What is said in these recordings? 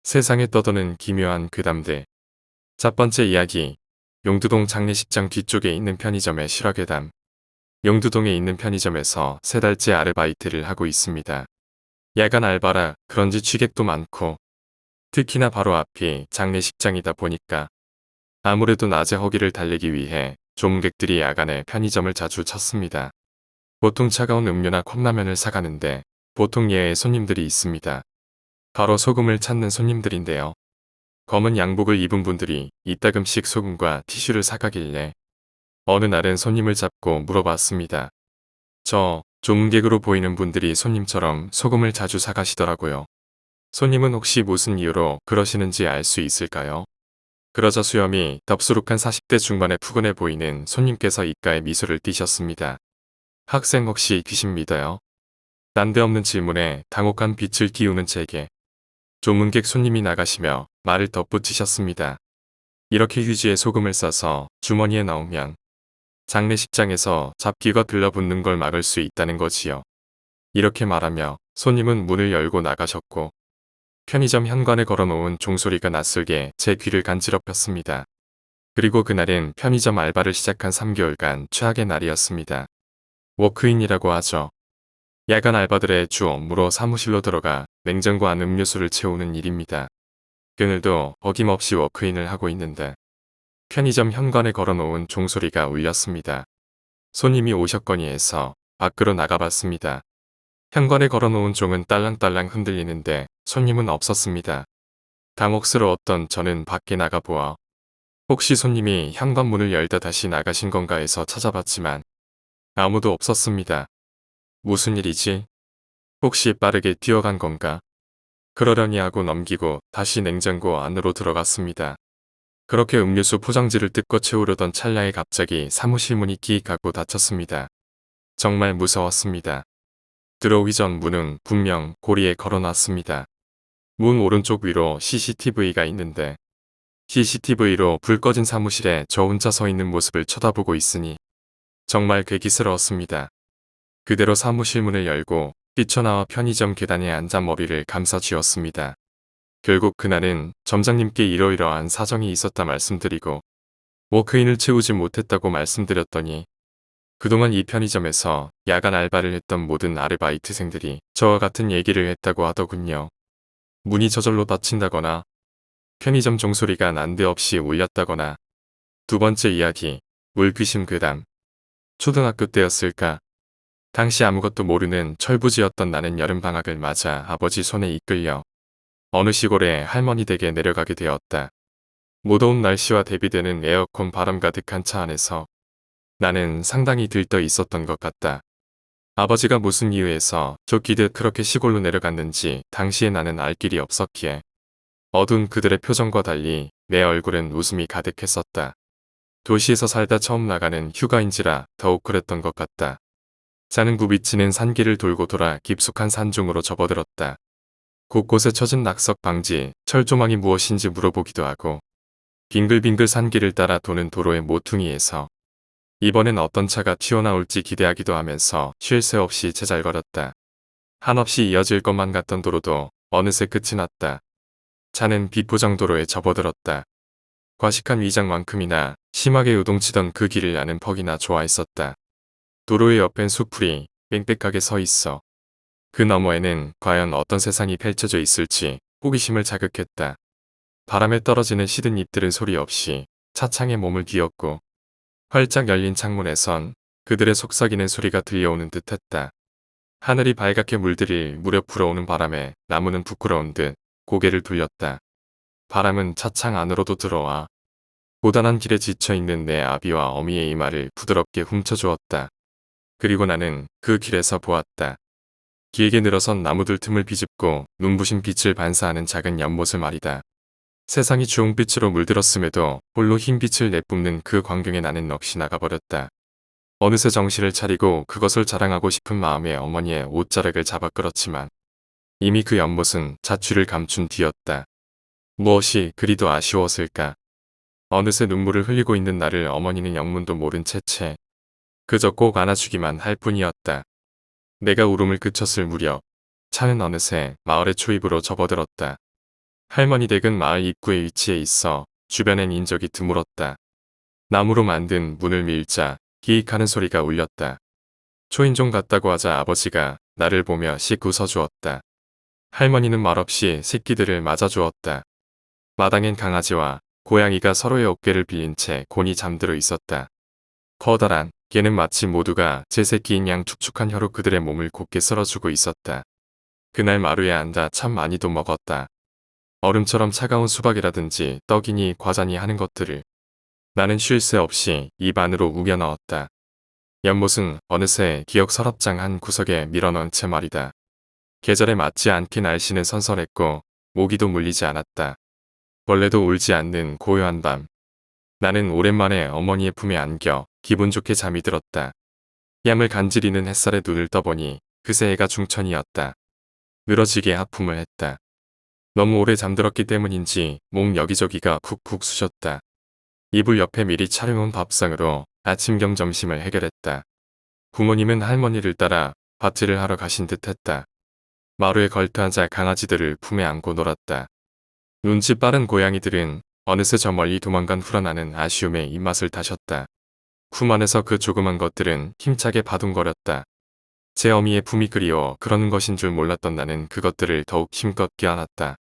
세상에 떠도는 기묘한 괴담들. 첫 번째 이야기. 용두동 장례식장 뒤쪽에 있는 편의점의 실화괴담. 용두동에 있는 편의점에서 3달째 아르바이트를 하고 있습니다. 야간 알바라 그런지 취객도 많고 특히나 바로 앞이 장례식장이다 보니까 아무래도 낮에 허기를 달래기 위해 조문객들이 야간에 편의점을 자주 찾습니다. 보통 차가운 음료나 컵라면을 사가는데 보통 예외의 손님들이 있습니다. 바로 소금을 찾는 손님들인데요. 검은 양복을 입은 분들이 이따금씩 소금과 티슈를 사가길래 어느 날은 손님을 잡고 물어봤습니다. 저 조문객으로 보이는 분들이 손님처럼 소금을 자주 사가시더라고요. 손님은 혹시 무슨 이유로 그러시는지 알 수 있을까요? 그러자 수염이 덥수룩한 40대 중반에 푸근해 보이는 손님께서 입가에 미소를 띠셨습니다. 학생 혹시 귀신 믿어요? 난데없는 질문에 당혹한 빛을 띄우는 제게 조문객 손님이 나가시며 말을 덧붙이셨습니다. 이렇게 휴지에 소금을 싸서 주머니에 넣으면 장례식장에서 잡귀가 들러붙는 걸 막을 수 있다는 거지요. 이렇게 말하며 손님은 문을 열고 나가셨고 편의점 현관에 걸어놓은 종소리가 낯설게 제 귀를 간지럽혔습니다. 그리고 그날은 편의점 알바를 시작한 3개월간 최악의 날이었습니다. 워크인이라고 하죠. 야간 알바들의 주 업무로 사무실로 들어가 냉장고 안 음료수를 채우는 일입니다. 그늘도 어김없이 워크인을 하고 있는데 편의점 현관에 걸어놓은 종소리가 울렸습니다. 손님이 오셨거니 해서 밖으로 나가봤습니다. 현관에 걸어놓은 종은 딸랑딸랑 흔들리는데 손님은 없었습니다. 당혹스러웠던 저는 밖에 나가보아 혹시 손님이 현관문을 열다 다시 나가신 건가 해서 찾아봤지만 아무도 없었습니다. 무슨 일이지? 혹시 빠르게 뛰어간 건가? 그러려니 하고 넘기고 다시 냉장고 안으로 들어갔습니다. 그렇게 음료수 포장지를 뜯고 채우려던 찰나에 갑자기 사무실 문이 끼익 하고 닫혔습니다. 정말 무서웠습니다. 들어오기 전 문은 분명 고리에 걸어놨습니다. 문 오른쪽 위로 CCTV가 있는데 CCTV로 불 꺼진 사무실에 저 혼자 서 있는 모습을 쳐다보고 있으니 정말 괴기스러웠습니다. 그대로 사무실 문을 열고 뛰쳐나와 편의점 계단에 앉아 머리를 감싸 쥐었습니다. 결국 그날은 점장님께 이러이러한 사정이 있었다 말씀드리고 워크인을 채우지 못했다고 말씀드렸더니 그동안 이 편의점에서 야간 알바를 했던 모든 아르바이트생들이 저와 같은 얘기를 했다고 하더군요. 문이 저절로 닫힌다거나 편의점 종소리가 난데없이 울렸다거나. 두 번째 이야기, 물귀신 괴담. 초등학교 때였을까? 당시 아무것도 모르는 철부지였던 나는 여름방학을 맞아 아버지 손에 이끌려 어느 시골에 할머니 댁에 내려가게 되었다. 무더운 날씨와 대비되는 에어컨 바람 가득한 차 안에서 나는 상당히 들떠 있었던 것 같다. 아버지가 무슨 이유에서 쫓기듯 그렇게 시골로 내려갔는지 당시에 나는 알 길이 없었기에 어두운 그들의 표정과 달리 내 얼굴엔 웃음이 가득했었다. 도시에서 살다 처음 나가는 휴가인지라 더욱 그랬던 것 같다. 차는 굽이치는 산길을 돌고 돌아 깊숙한 산중으로 접어들었다. 곳곳에 쳐진 낙석 방지, 철조망이 무엇인지 물어보기도 하고 빙글빙글 산길을 따라 도는 도로의 모퉁이에서 이번엔 어떤 차가 튀어나올지 기대하기도 하면서 쉴 새 없이 제잘거렸다. 한없이 이어질 것만 같던 도로도 어느새 끝이 났다. 차는 비포장도로에 접어들었다. 과식한 위장만큼이나 심하게 요동치던 그 길을 나는 퍽이나 좋아했었다. 도로의 옆엔 숲풀이 빽빽하게 서 있어. 그 너머에는 과연 어떤 세상이 펼쳐져 있을지 호기심을 자극했다. 바람에 떨어지는 시든 잎들은 소리 없이 차창에 몸을 기었고 활짝 열린 창문에선 그들의 속삭이는 소리가 들려오는 듯했다. 하늘이 발갛게 물들일 무렵 불어오는 바람에 나무는 부끄러운 듯 고개를 돌렸다. 바람은 차창 안으로도 들어와 고단한 길에 지쳐있는 내 아비와 어미의 이마를 부드럽게 훔쳐주었다. 그리고 나는 그 길에서 보았다. 길게 늘어선 나무들 틈을 비집고 눈부신 빛을 반사하는 작은 연못을 말이다. 세상이 주홍빛으로 물들었음에도 홀로 흰 빛을 내뿜는 그 광경에 나는 넋이 나가버렸다. 어느새 정신을 차리고 그것을 자랑하고 싶은 마음에 어머니의 옷자락을 잡아 끌었지만 이미 그 연못은 자취를 감춘 뒤였다. 무엇이 그리도 아쉬웠을까. 어느새 눈물을 흘리고 있는 나를 어머니는 영문도 모른 채 그저 꼭 안아주기만 할 뿐이었다. 내가 울음을 그쳤을 무렵 차는 어느새 마을의 초입으로 접어들었다. 할머니 댁은 마을 입구에 위치해 있어 주변엔 인적이 드물었다. 나무로 만든 문을 밀자 기익하는 소리가 울렸다. 초인종 같다고 하자 아버지가 나를 보며 씩 웃어주었다. 할머니는 말없이 새끼들을 맞아주었다. 마당엔 강아지와 고양이가 서로의 어깨를 빌린 채 곤히 잠들어 있었다. 커다란 개는 마치 모두가 제 새끼인 양 축축한 혀로 그들의 몸을 곱게 쓸어주고 있었다. 그날 마루에 앉아 참 많이도 먹었다. 얼음처럼 차가운 수박이라든지 떡이니 과자니 하는 것들을 나는 쉴 새 없이 입 안으로 우겨 넣었다. 연못은 어느새 기억 서랍장 한 구석에 밀어넣은 채 말이다. 계절에 맞지 않게 날씨는 선선했고 모기도 물리지 않았다. 벌레도 울지 않는 고요한 밤. 나는 오랜만에 어머니의 품에 안겨 기분 좋게 잠이 들었다. 뺨을 간지리는 햇살에 눈을 떠보니 그새 해가 중천이었다. 늘어지게 하품을 했다. 너무 오래 잠들었기 때문인지 몸 여기저기가 푹푹 쑤셨다. 이불 옆에 미리 차려놓은 밥상으로 아침 겸 점심을 해결했다. 부모님은 할머니를 따라 밭일을 하러 가신 듯했다. 마루에 걸터앉아 강아지들을 품에 안고 놀았다. 눈치 빠른 고양이들은 어느새 저 멀리 도망간 후련하는 아쉬움에 입맛을 다셨다. 품 안에서 그 조그만 것들은 힘차게 바둥거렸다. 제 어미의 품이 그리워 그러는 것인 줄 몰랐던 나는 그것들을 더욱 힘껏 껴안았다.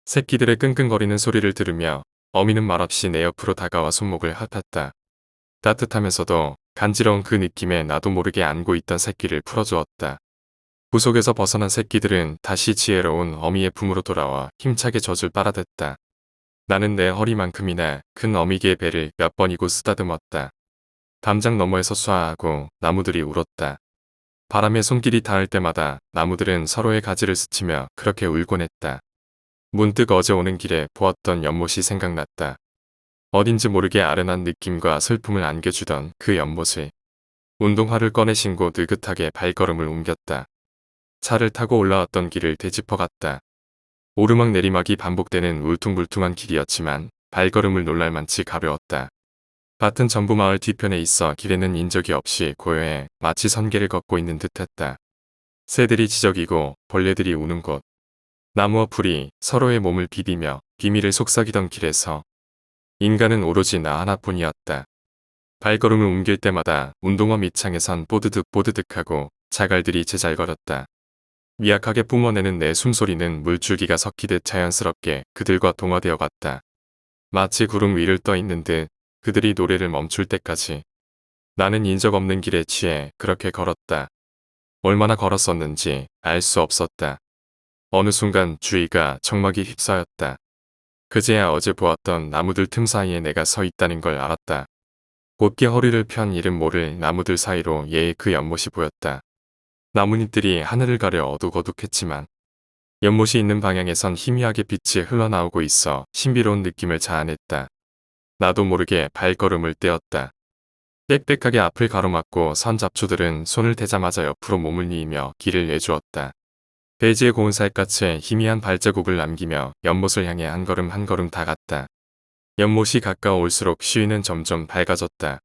새끼들의 끙끙거리는 소리를 들으며 어미는 말없이 내 옆으로 다가와 손목을 핥았다. 따뜻하면서도 간지러운 그 느낌에 나도 모르게 안고 있던 새끼를 풀어주었다. 부속에서 벗어난 새끼들은 다시 지혜로운 어미의 품으로 돌아와 힘차게 젖을 빨아댔다. 나는 내 허리만큼이나 큰 어미개의 배를 몇 번이고 쓰다듬었다. 담장 너머에서 쏴하고 나무들이 울었다. 바람에 손길이 닿을 때마다 나무들은 서로의 가지를 스치며 그렇게 울곤 했다. 문득 어제 오는 길에 보았던 연못이 생각났다. 어딘지 모르게 아련한 느낌과 슬픔을 안겨주던 그 연못을. 운동화를 꺼내 신고 느긋하게 발걸음을 옮겼다. 차를 타고 올라왔던 길을 되짚어갔다. 오르막 내리막이 반복되는 울퉁불퉁한 길이었지만 발걸음을 놀랄만치 가벼웠다. 밭은 전부 마을 뒤편에 있어 길에는 인적이 없이 고요해 마치 선계를 걷고 있는 듯했다. 새들이 지저귀고 벌레들이 우는 곳. 나무와 풀이 서로의 몸을 비비며 비밀을 속삭이던 길에서 인간은 오로지 나 하나뿐이었다. 발걸음을 옮길 때마다 운동화 밑창에선 뽀드득 뽀드득하고 자갈들이 제잘거렸다. 미약하게 뿜어내는 내 숨소리는 물줄기가 섞이듯 자연스럽게 그들과 동화되어 갔다. 마치 구름 위를 떠 있는 듯 그들이 노래를 멈출 때까지. 나는 인적 없는 길에 취해 그렇게 걸었다. 얼마나 걸었었는지 알 수 없었다. 어느 순간 주위가 적막이 휩싸였다. 그제야 어제 보았던 나무들 틈 사이에 내가 서 있다는 걸 알았다. 곧게 허리를 편 이름 모를 나무들 사이로 예의 그 연못이 보였다. 나뭇잎들이 하늘을 가려 어둑어둑했지만 연못이 있는 방향에선 희미하게 빛이 흘러나오고 있어 신비로운 느낌을 자아냈다. 나도 모르게 발걸음을 떼었다. 빽빽하게 앞을 가로막고 선 잡초들은 손을 대자마자 옆으로 몸을 뉘이며 길을 내주었다. 대지의 고운 살갗에 희미한 발자국을 남기며 연못을 향해 한 걸음 한 걸음 다갔다. 연못이 가까워올수록 시위는 점점 밝아졌다.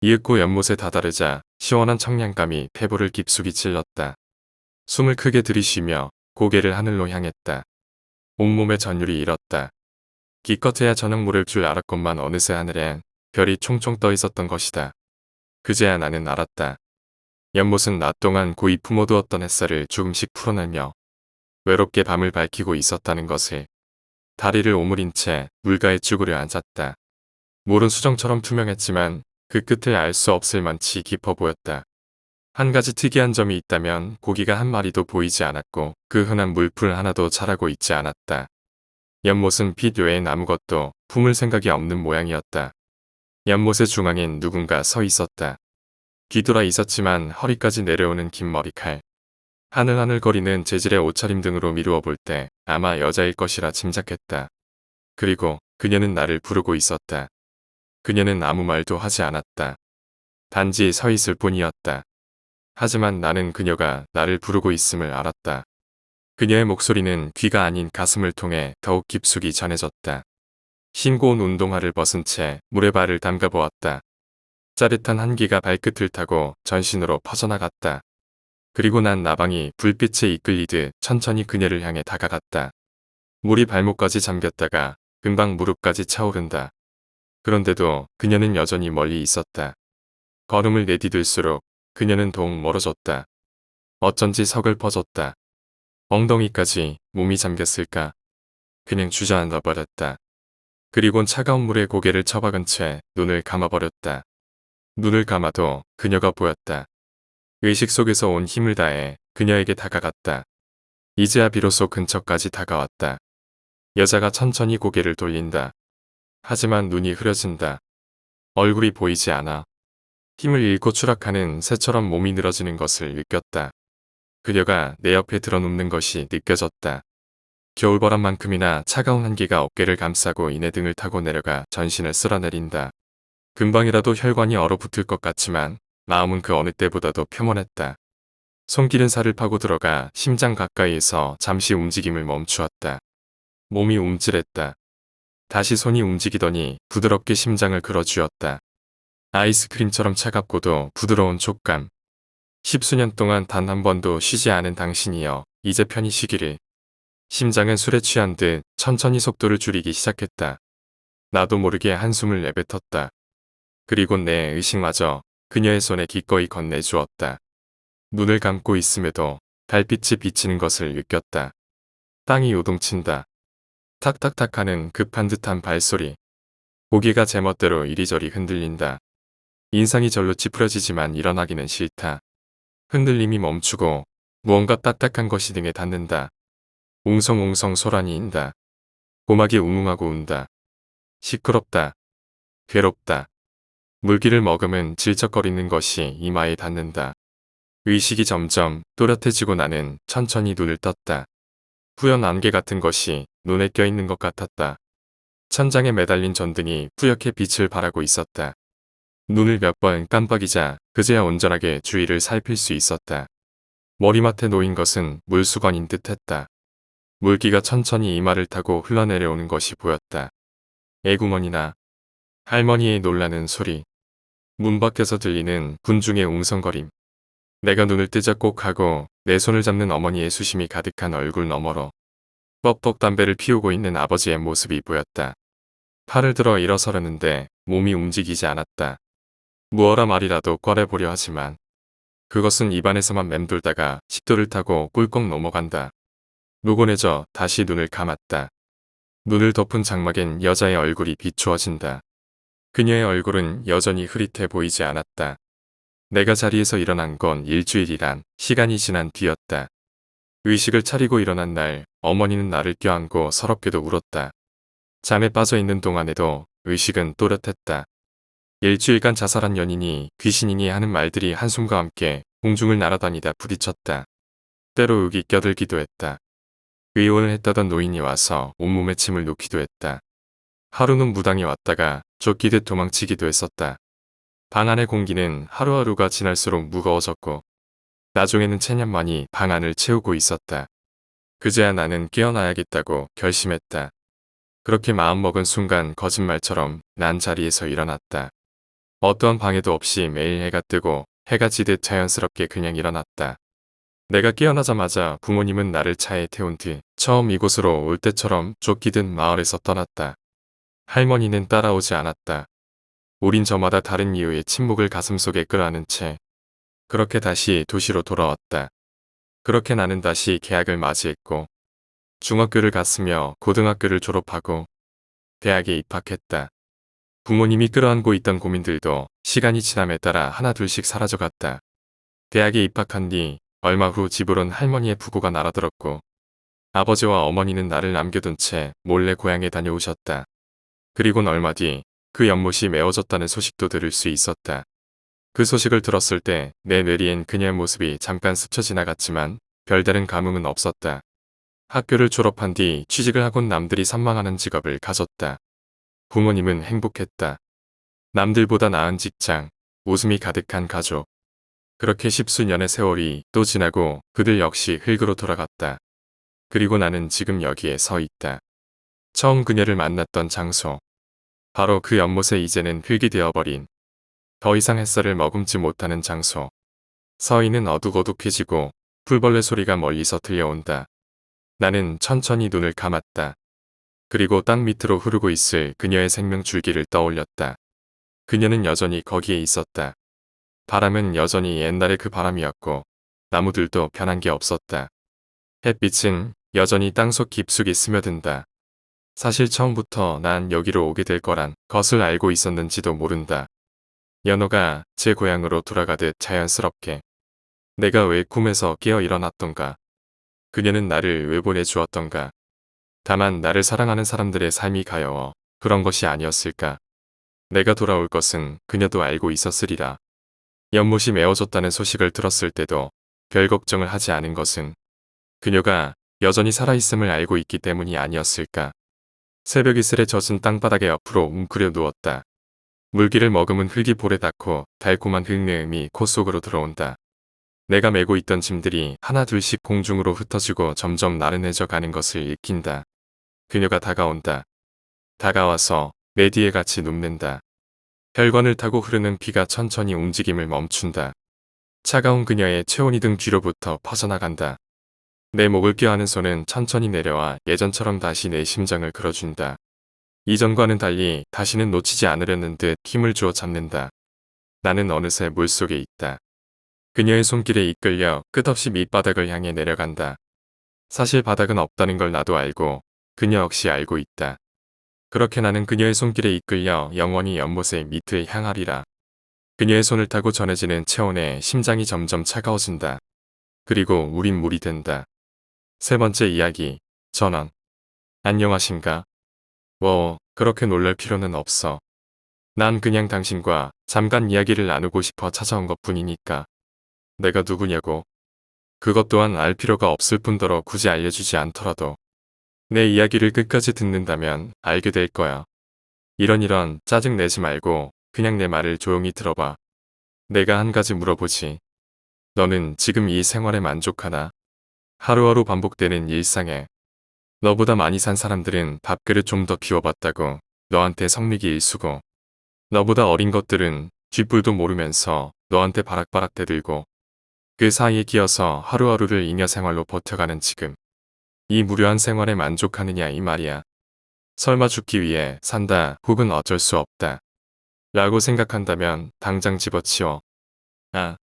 이윽고 연못에 다다르자 시원한 청량감이 폐부를 깊숙이 찔렀다. 숨을 크게 들이쉬며 고개를 하늘로 향했다. 온몸에 전율이 일었다. 기껏해야 저녁 모를 줄 알았건만 어느새 하늘엔 별이 총총 떠 있었던 것이다. 그제야 나는 알았다. 연못은 낮 동안 고이 품어두었던 햇살을 조금씩 풀어내며 외롭게 밤을 밝히고 있었다는 것을. 다리를 오므린 채 물가에 쭈그려 앉았다. 물은 수정처럼 투명했지만 그 끝을 알 수 없을 만치 깊어 보였다. 한 가지 특이한 점이 있다면 고기가 한 마리도 보이지 않았고 그 흔한 물풀 하나도 자라고 있지 않았다. 연못은 빛 외엔 아무것도 품을 생각이 없는 모양이었다. 연못의 중앙엔 누군가 서 있었다. 뒤돌아 있었지만 허리까지 내려오는 긴 머리칼. 하늘하늘거리는 재질의 옷차림 등으로 미루어 볼 때 아마 여자일 것이라 짐작했다. 그리고 그녀는 나를 부르고 있었다. 그녀는 아무 말도 하지 않았다. 단지 서 있을 뿐이었다. 하지만 나는 그녀가 나를 부르고 있음을 알았다. 그녀의 목소리는 귀가 아닌 가슴을 통해 더욱 깊숙이 전해졌다. 흰고운 운동화를 벗은 채 물에 발을 담가 보았다. 짜릿한 한기가 발끝을 타고 전신으로 퍼져나갔다. 그리고 난 나방이 불빛에 이끌리듯 천천히 그녀를 향해 다가갔다. 물이 발목까지 잠겼다가 금방 무릎까지 차오른다. 그런데도 그녀는 여전히 멀리 있었다. 걸음을 내디딜수록 그녀는 더욱 멀어졌다. 어쩐지 서글퍼졌다. 엉덩이까지 몸이 잠겼을까? 그냥 주저앉아 버렸다. 그리곤 차가운 물에 고개를 처박은 채 눈을 감아버렸다. 눈을 감아도 그녀가 보였다. 의식 속에서 온 힘을 다해 그녀에게 다가갔다. 이제야 비로소 근처까지 다가왔다. 여자가 천천히 고개를 돌린다. 하지만 눈이 흐려진다. 얼굴이 보이지 않아. 힘을 잃고 추락하는 새처럼 몸이 늘어지는 것을 느꼈다. 그녀가 내 옆에 들어눕는 것이 느껴졌다. 겨울바람만큼이나 차가운 한기가 어깨를 감싸고 이내 등을 타고 내려가 전신을 쓸어내린다. 금방이라도 혈관이 얼어붙을 것 같지만 마음은 그 어느 때보다도 평온했다. 손길은 살을 파고 들어가 심장 가까이에서 잠시 움직임을 멈추었다. 몸이 움찔했다. 다시 손이 움직이더니 부드럽게 심장을 걸어쥐었다. 아이스크림처럼 차갑고도 부드러운 촉감. 10수년 동안 단 한 번도 쉬지 않은 당신이여 이제 편히 쉬기를. 심장은 술에 취한 듯 천천히 속도를 줄이기 시작했다. 나도 모르게 한숨을 내뱉었다. 그리고 내 의식마저 그녀의 손에 기꺼이 건네주었다. 눈을 감고 있음에도 달빛이 비치는 것을 느꼈다. 땅이 요동친다. 탁탁탁 하는 급한 듯한 발소리. 고개가 제멋대로 이리저리 흔들린다. 인상이 절로 찌푸려지지만 일어나기는 싫다. 흔들림이 멈추고 무언가 딱딱한 것이 등에 닿는다. 웅성웅성 소란이 인다. 고막이 웅웅하고 운다. 시끄럽다. 괴롭다. 물기를 머금은 질척거리는 것이 이마에 닿는다. 의식이 점점 또렷해지고 나는 천천히 눈을 떴다. 뿌연 안개 같은 것이 눈에 껴있는 것 같았다. 천장에 매달린 전등이 뿌옇게 빛을 발하고 있었다. 눈을 몇 번 깜빡이자 그제야 온전하게 주위를 살필 수 있었다. 머리맡에 놓인 것은 물수건인 듯했다. 물기가 천천히 이마를 타고 흘러내려오는 것이 보였다. 애구머니나 할머니의 놀라는 소리. 문 밖에서 들리는 군중의 웅성거림. 내가 눈을 뜨자 꼭 하고 내 손을 잡는 어머니의 수심이 가득한 얼굴 너머로 뻑뻑 담배를 피우고 있는 아버지의 모습이 보였다. 팔을 들어 일어서려는데 몸이 움직이지 않았다. 무어라 말이라도 꺼내보려 하지만 그것은 입안에서만 맴돌다가 식도를 타고 꿀꺽 넘어간다. 노곤해져 다시 눈을 감았다. 눈을 덮은 장막엔 여자의 얼굴이 비추어진다. 그녀의 얼굴은 여전히 흐릿해 보이지 않았다. 내가 자리에서 일어난 건 일주일이란 시간이 지난 뒤였다. 의식을 차리고 일어난 날 어머니는 나를 껴안고 서럽게도 울었다. 잠에 빠져있는 동안에도 의식은 또렷했다. 일주일간 자살한 연인이 귀신이니 하는 말들이 한숨과 함께 공중을 날아다니다 부딪혔다. 때로 의기 껴들기도 했다. 의원을 했다던 노인이 와서 온몸에 침을 놓기도 했다. 하루는 무당이 왔다가 쫓기듯 도망치기도 했었다. 방 안의 공기는 하루하루가 지날수록 무거워졌고 나중에는 체념만이 방 안을 채우고 있었다. 그제야 나는 깨어나야겠다고 결심했다. 그렇게 마음먹은 순간 거짓말처럼 난 자리에서 일어났다. 어떠한 방해도 없이 매일 해가 뜨고 해가 지듯 자연스럽게 그냥 일어났다. 내가 깨어나자마자 부모님은 나를 차에 태운 뒤 처음 이곳으로 올 때처럼 쫓기듯 마을에서 떠났다. 할머니는 따라오지 않았다. 우린 저마다 다른 이유의 침묵을 가슴속에 끌어안은 채 그렇게 다시 도시로 돌아왔다. 그렇게 나는 다시 개학을 맞이했고 중학교를 갔으며 고등학교를 졸업하고 대학에 입학했다. 부모님이 끌어안고 있던 고민들도 시간이 지남에 따라 하나둘씩 사라져갔다. 대학에 입학한 뒤 얼마 후 집으론 할머니의 부고가 날아들었고 아버지와 어머니는 나를 남겨둔 채 몰래 고향에 다녀오셨다. 그리곤 얼마 뒤 그 연못이 메워졌다는 소식도 들을 수 있었다. 그 소식을 들었을 때 내 뇌리엔 그녀의 모습이 잠깐 스쳐 지나갔지만 별다른 감흥은 없었다. 학교를 졸업한 뒤 취직을 하곤 남들이 선망하는 직업을 가졌다. 부모님은 행복했다. 남들보다 나은 직장, 웃음이 가득한 가족. 그렇게 10수년의 세월이 또 지나고 그들 역시 흙으로 돌아갔다. 그리고 나는 지금 여기에 서 있다. 처음 그녀를 만났던 장소. 바로 그 연못에 이제는 흙이 되어버린 더 이상 햇살을 머금지 못하는 장소. 서희는 어둑어둑해지고 풀벌레 소리가 멀리서 들려온다. 나는 천천히 눈을 감았다. 그리고 땅 밑으로 흐르고 있을 그녀의 생명 줄기를 떠올렸다. 그녀는 여전히 거기에 있었다. 바람은 여전히 옛날의 그 바람이었고 나무들도 변한 게 없었다. 햇빛은 여전히 땅속 깊숙이 스며든다. 사실 처음부터 난 여기로 오게 될 거란 것을 알고 있었는지도 모른다. 연호가 제 고향으로 돌아가듯 자연스럽게. 내가 왜 꿈에서 깨어 일어났던가. 그녀는 나를 왜 보내주었던가. 다만 나를 사랑하는 사람들의 삶이 가여워 그런 것이 아니었을까. 내가 돌아올 것은 그녀도 알고 있었으리라. 연못이 메워졌다는 소식을 들었을 때도 별 걱정을 하지 않은 것은 그녀가 여전히 살아있음을 알고 있기 때문이 아니었을까. 새벽 이슬에 젖은 땅바닥에 옆으로 웅크려 누웠다. 물기를 머금은 흙이 볼에 닿고 달콤한 흙내음이 코 속으로 들어온다. 내가 메고 있던 짐들이 하나 둘씩 공중으로 흩어지고 점점 나른해져 가는 것을 익힌다. 그녀가 다가온다. 다가와서 내 뒤에 같이 눕는다. 혈관을 타고 흐르는 피가 천천히 움직임을 멈춘다. 차가운 그녀의 체온이 등 뒤로부터 퍼져나간다. 내 목을 껴안은 손은 천천히 내려와 예전처럼 다시 내 심장을 끌어준다. 이전과는 달리 다시는 놓치지 않으려는 듯 힘을 주어 잡는다. 나는 어느새 물속에 있다. 그녀의 손길에 이끌려 끝없이 밑바닥을 향해 내려간다. 사실 바닥은 없다는 걸 나도 알고 그녀 역시 알고 있다. 그렇게 나는 그녀의 손길에 이끌려 영원히 연못의 밑을 향하리라. 그녀의 손을 타고 전해지는 체온에 심장이 점점 차가워진다. 그리고 우린 물이 된다. 세 번째 이야기, 전원. 안녕하신가? 그렇게 놀랄 필요는 없어. 난 그냥 당신과 잠깐 이야기를 나누고 싶어 찾아온 것뿐이니까. 내가 누구냐고. 그것 또한 알 필요가 없을 뿐더러 굳이 알려주지 않더라도 내 이야기를 끝까지 듣는다면 알게 될 거야. 이런 짜증 내지 말고 그냥 내 말을 조용히 들어봐. 내가 한 가지 물어보지. 너는 지금 이 생활에 만족하나? 하루하루 반복되는 일상에 너보다 많이 산 사람들은 밥그릇 좀 더 비워봤다고 너한테 성미기 일수고 너보다 어린 것들은 쥐뿔도 모르면서 너한테 바락바락 대들고 그 사이에 끼어서 하루하루를 잉여 생활로 버텨가는 지금 이 무료한 생활에 만족하느냐 이 말이야. 설마 죽기 위해 산다 혹은 어쩔 수 없다 라고 생각한다면 당장 집어치워.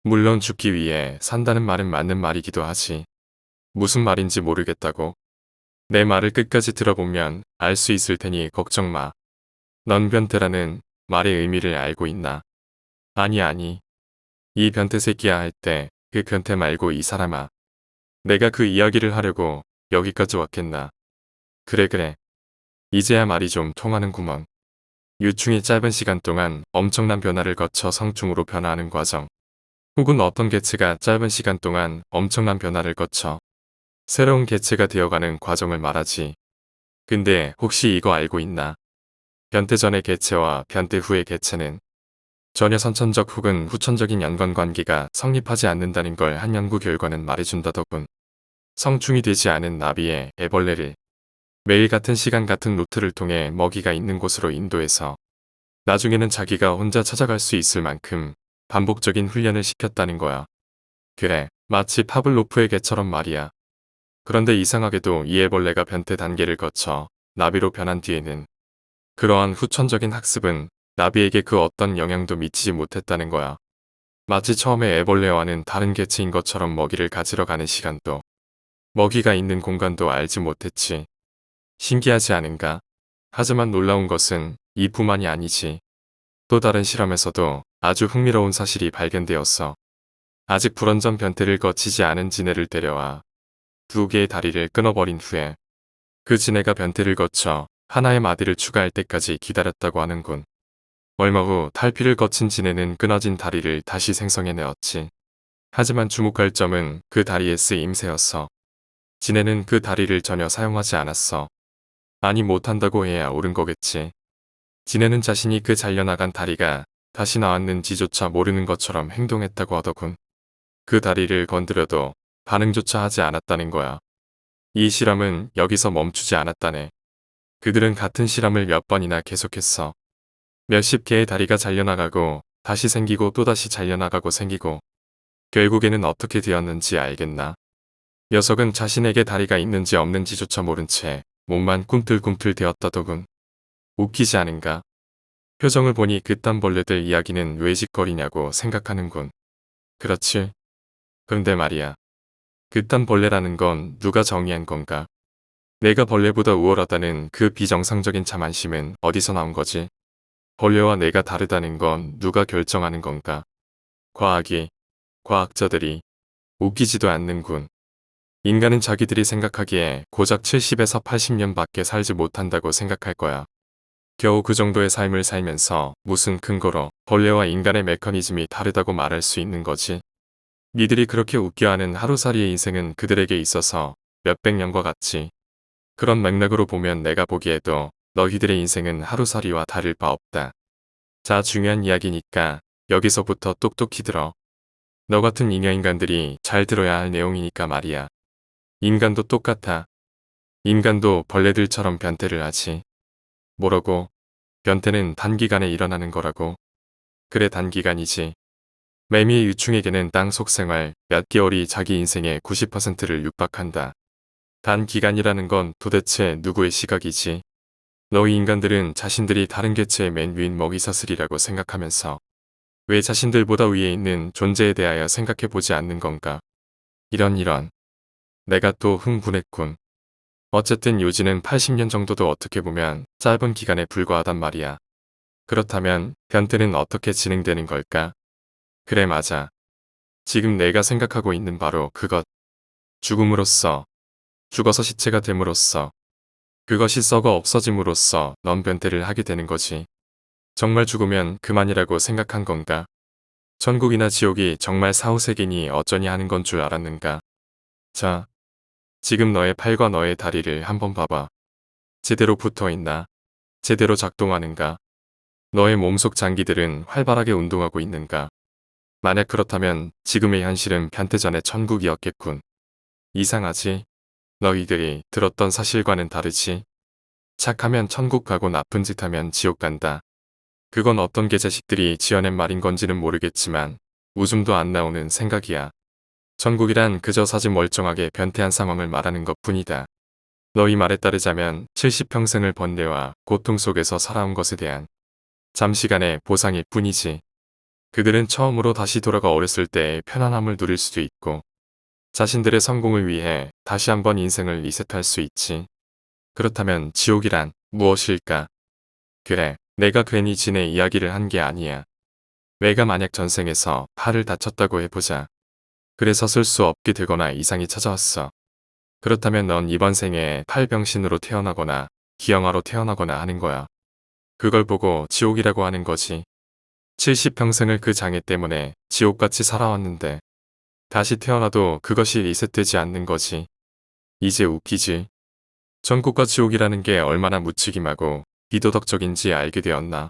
물론 죽기 위해 산다는 말은 맞는 말이기도 하지. 무슨 말인지 모르겠다고? 내 말을 끝까지 들어보면 알 수 있을 테니 걱정 마. 넌 변태라는 말의 의미를 알고 있나? 아니. 이 변태 새끼야 할 때 그 변태 말고 이 사람아. 내가 그 이야기를 하려고 여기까지 왔겠나. 그래. 이제야 말이 좀 통하는구먼. 유충이 짧은 시간 동안 엄청난 변화를 거쳐 성충으로 변화하는 과정. 혹은 어떤 개체가 짧은 시간 동안 엄청난 변화를 거쳐 새로운 개체가 되어가는 과정을 말하지. 근데 혹시 이거 알고 있나? 변태 전의 개체와 변태 후의 개체는 전혀 선천적 혹은 후천적인 연관관계가 성립하지 않는다는 걸 한 연구 결과는 말해준다더군. 성충이 되지 않은 나비의 애벌레를 매일 같은 시간 같은 루트를 통해 먹이가 있는 곳으로 인도해서 나중에는 자기가 혼자 찾아갈 수 있을 만큼 반복적인 훈련을 시켰다는 거야. 그래, 마치 파블로프의 개처럼 말이야. 그런데 이상하게도 이 애벌레가 변태 단계를 거쳐 나비로 변한 뒤에는 그러한 후천적인 학습은 나비에게 그 어떤 영향도 미치지 못했다는 거야. 마치 처음에 애벌레와는 다른 개체인 것처럼 먹이를 가지러 가는 시간도 먹이가 있는 공간도 알지 못했지. 신기하지 않은가? 하지만 놀라운 것은 이뿐만이 아니지. 또 다른 실험에서도 아주 흥미로운 사실이 발견되었어. 아직 불완전 변태를 거치지 않은 지네를 데려와 2개의 다리를 끊어버린 후에 그 지네가 변태를 거쳐 하나의 마디를 추가할 때까지 기다렸다고 하는군. 얼마 후 탈피를 거친 지네는 끊어진 다리를 다시 생성해내었지. 하지만 주목할 점은 그 다리의 쓰임새였어. 지네는 그 다리를 전혀 사용하지 않았어. 아니 못한다고 해야 옳은 거겠지. 지네는 자신이 그 잘려나간 다리가 다시 나왔는지조차 모르는 것처럼 행동했다고 하더군. 그 다리를 건드려도 반응조차 하지 않았다는 거야. 이 실험은 여기서 멈추지 않았다네. 그들은 같은 실험을 몇 번이나 계속했어. 몇십 개의 다리가 잘려나가고 다시 생기고 또다시 잘려나가고 생기고 결국에는 어떻게 되었는지 알겠나? 녀석은 자신에게 다리가 있는지 없는지조차 모른 채 몸만 꿈틀꿈틀 되었다더군. 웃기지 않은가? 표정을 보니 그딴 벌레들 이야기는 왜 짓거리냐고 생각하는군. 그렇지. 그런데 말이야. 그딴 벌레라는 건 누가 정의한 건가? 내가 벌레보다 우월하다는 그 비정상적인 자만심은 어디서 나온 거지? 벌레와 내가 다르다는 건 누가 결정하는 건가? 과학이, 과학자들이 웃기지도 않는군. 인간은 자기들이 생각하기에 고작 70에서 80년 밖에 살지 못한다고 생각할 거야. 겨우 그 정도의 삶을 살면서 무슨 근거로 벌레와 인간의 메커니즘이 다르다고 말할 수 있는 거지? 니들이 그렇게 웃겨하는 하루살이의 인생은 그들에게 있어서 몇백 년과 같지. 그런 맥락으로 보면 내가 보기에도 너희들의 인생은 하루살이와 다를 바 없다. 자, 중요한 이야기니까 여기서부터 똑똑히 들어. 너 같은 잉여인간들이 잘 들어야 할 내용이니까 말이야. 인간도 똑같아. 인간도 벌레들처럼 변태를 하지. 뭐라고? 변태는 단기간에 일어나는 거라고. 그래, 단기간이지. 매미의 유충에게는 땅속 생활 몇 개월이 자기 인생의 90%를 육박한다. 단기간이라는 건 도대체 누구의 시각이지? 너희 인간들은 자신들이 다른 개체의 맨 위인 먹이사슬이라고 생각하면서 왜 자신들보다 위에 있는 존재에 대하여 생각해보지 않는 건가? 이런. 내가 또 흥분했군. 어쨌든 요지는 80년 정도도 어떻게 보면 짧은 기간에 불과하단 말이야. 그렇다면 변태는 어떻게 진행되는 걸까? 그래, 맞아. 지금 내가 생각하고 있는 바로 그것. 죽음으로써, 죽어서 시체가 됨으로써, 그것이 썩어 없어짐으로써 넌 변태를 하게 되는 거지. 정말 죽으면 그만이라고 생각한 건가? 천국이나 지옥이 정말 사후세계니 어쩌니 하는 건 줄 알았는가? 자, 지금 너의 팔과 너의 다리를 한번 봐봐. 제대로 붙어 있나? 제대로 작동하는가? 너의 몸속 장기들은 활발하게 운동하고 있는가? 만약 그렇다면 지금의 현실은 변태 전의 천국이었겠군. 이상하지? 너희들이 들었던 사실과는 다르지? 착하면 천국 가고 나쁜 짓 하면 지옥 간다. 그건 어떤 개자식들이 지어낸 말인 건지는 모르겠지만 웃음도 안 나오는 생각이야. 천국이란 그저 사지 멀쩡하게 변태한 상황을 말하는 것 뿐이다. 너희 말에 따르자면 70평생을 번뇌와 고통 속에서 살아온 것에 대한 잠시간의 보상일 뿐이지. 그들은 처음으로 다시 돌아가 어렸을 때의 편안함을 누릴 수도 있고 자신들의 성공을 위해 다시 한번 인생을 리셋할 수 있지. 그렇다면 지옥이란 무엇일까? 그래, 내가 괜히 지네 이야기를 한 게 아니야. 내가 만약 전생에서 팔을 다쳤다고 해보자. 그래서 쓸 수 없게 되거나 이상이 찾아왔어. 그렇다면 넌 이번 생에 팔병신으로 태어나거나 기형아로 태어나거나 하는 거야. 그걸 보고 지옥이라고 하는 거지. 70평생을 그 장애 때문에 지옥같이 살아왔는데 다시 태어나도 그것이 리셋되지 않는 거지. 이제 웃기지. 천국과 지옥이라는 게 얼마나 무책임하고 비도덕적인지 알게 되었나.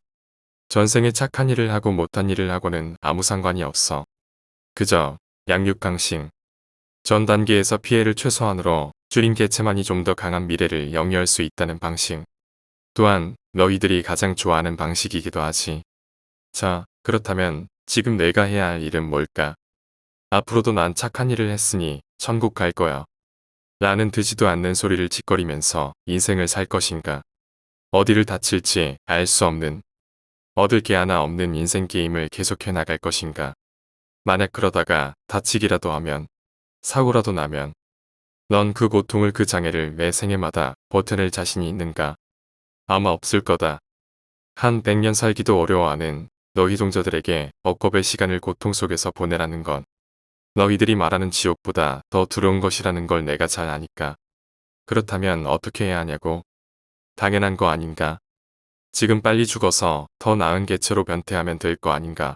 전생에 착한 일을 하고 못한 일을 하고는 아무 상관이 없어. 그저 양육강신. 전 단계에서 피해를 최소한으로 줄인 개체만이 좀 더 강한 미래를 영위할 수 있다는 방식. 또한 너희들이 가장 좋아하는 방식이기도 하지. 자, 그렇다면 지금 내가 해야 할 일은 뭘까? 앞으로도 난 착한 일을 했으니 천국 갈 거야. 라는 되지도 않는 소리를 짓거리면서 인생을 살 것인가? 어디를 다칠지 알 수 없는, 얻을 게 하나 없는 인생 게임을 계속해 나갈 것인가? 만약 그러다가 다치기라도 하면, 사고라도 나면, 넌 그 고통을 그 장애를 매 생애마다 버텨낼 자신이 있는가? 아마 없을 거다. 한 100년 살기도 어려워하는 너희 동저들에게 억겁의 시간을 고통 속에서 보내라는 건 너희들이 말하는 지옥보다 더 두려운 것이라는 걸 내가 잘 아니까. 그렇다면 어떻게 해야 하냐고? 당연한 거 아닌가? 지금 빨리 죽어서 더 나은 개체로 변태하면 될 거 아닌가?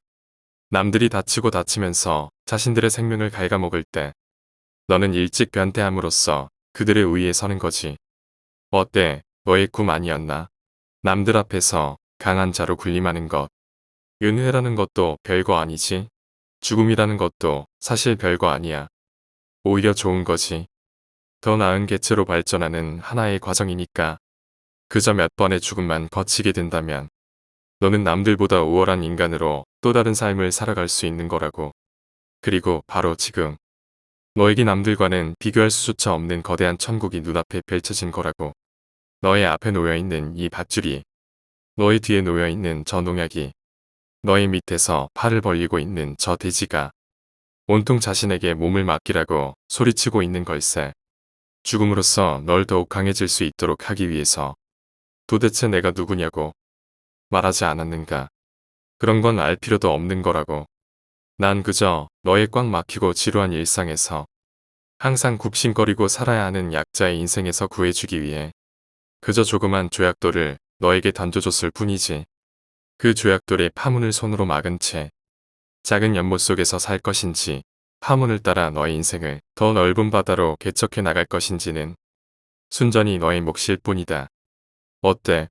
남들이 다치고 다치면서 자신들의 생명을 갉아먹을 때 너는 일찍 변태함으로써 그들의 우위에 서는 거지. 어때? 너의 꿈 아니었나? 남들 앞에서 강한 자로 군림하는 것. 은혜라는 것도 별거 아니지. 죽음이라는 것도 사실 별거 아니야. 오히려 좋은 거지. 더 나은 개체로 발전하는 하나의 과정이니까. 그저 몇 번의 죽음만 거치게 된다면 너는 남들보다 우월한 인간으로 또 다른 삶을 살아갈 수 있는 거라고. 그리고 바로 지금 너에게 남들과는 비교할 수조차 없는 거대한 천국이 눈앞에 펼쳐진 거라고. 너의 앞에 놓여있는 이 밧줄이, 너의 뒤에 놓여있는 저 농약이, 너의 밑에서 팔을 벌리고 있는 저 돼지가 온통 자신에게 몸을 맡기라고 소리치고 있는 걸세. 죽음으로써 널 더욱 강해질 수 있도록 하기 위해서. 도대체 내가 누구냐고 말하지 않았는가. 그런 건 알 필요도 없는 거라고. 난 그저 너의 꽉 막히고 지루한 일상에서 항상 굽신거리고 살아야 하는 약자의 인생에서 구해주기 위해 그저 조그만 조약돌을 너에게 던져줬을 뿐이지. 그 조약돌의 파문을 손으로 막은 채 작은 연못 속에서 살 것인지 파문을 따라 너의 인생을 더 넓은 바다로 개척해 나갈 것인지는 순전히 너의 몫일 뿐이다. 어때?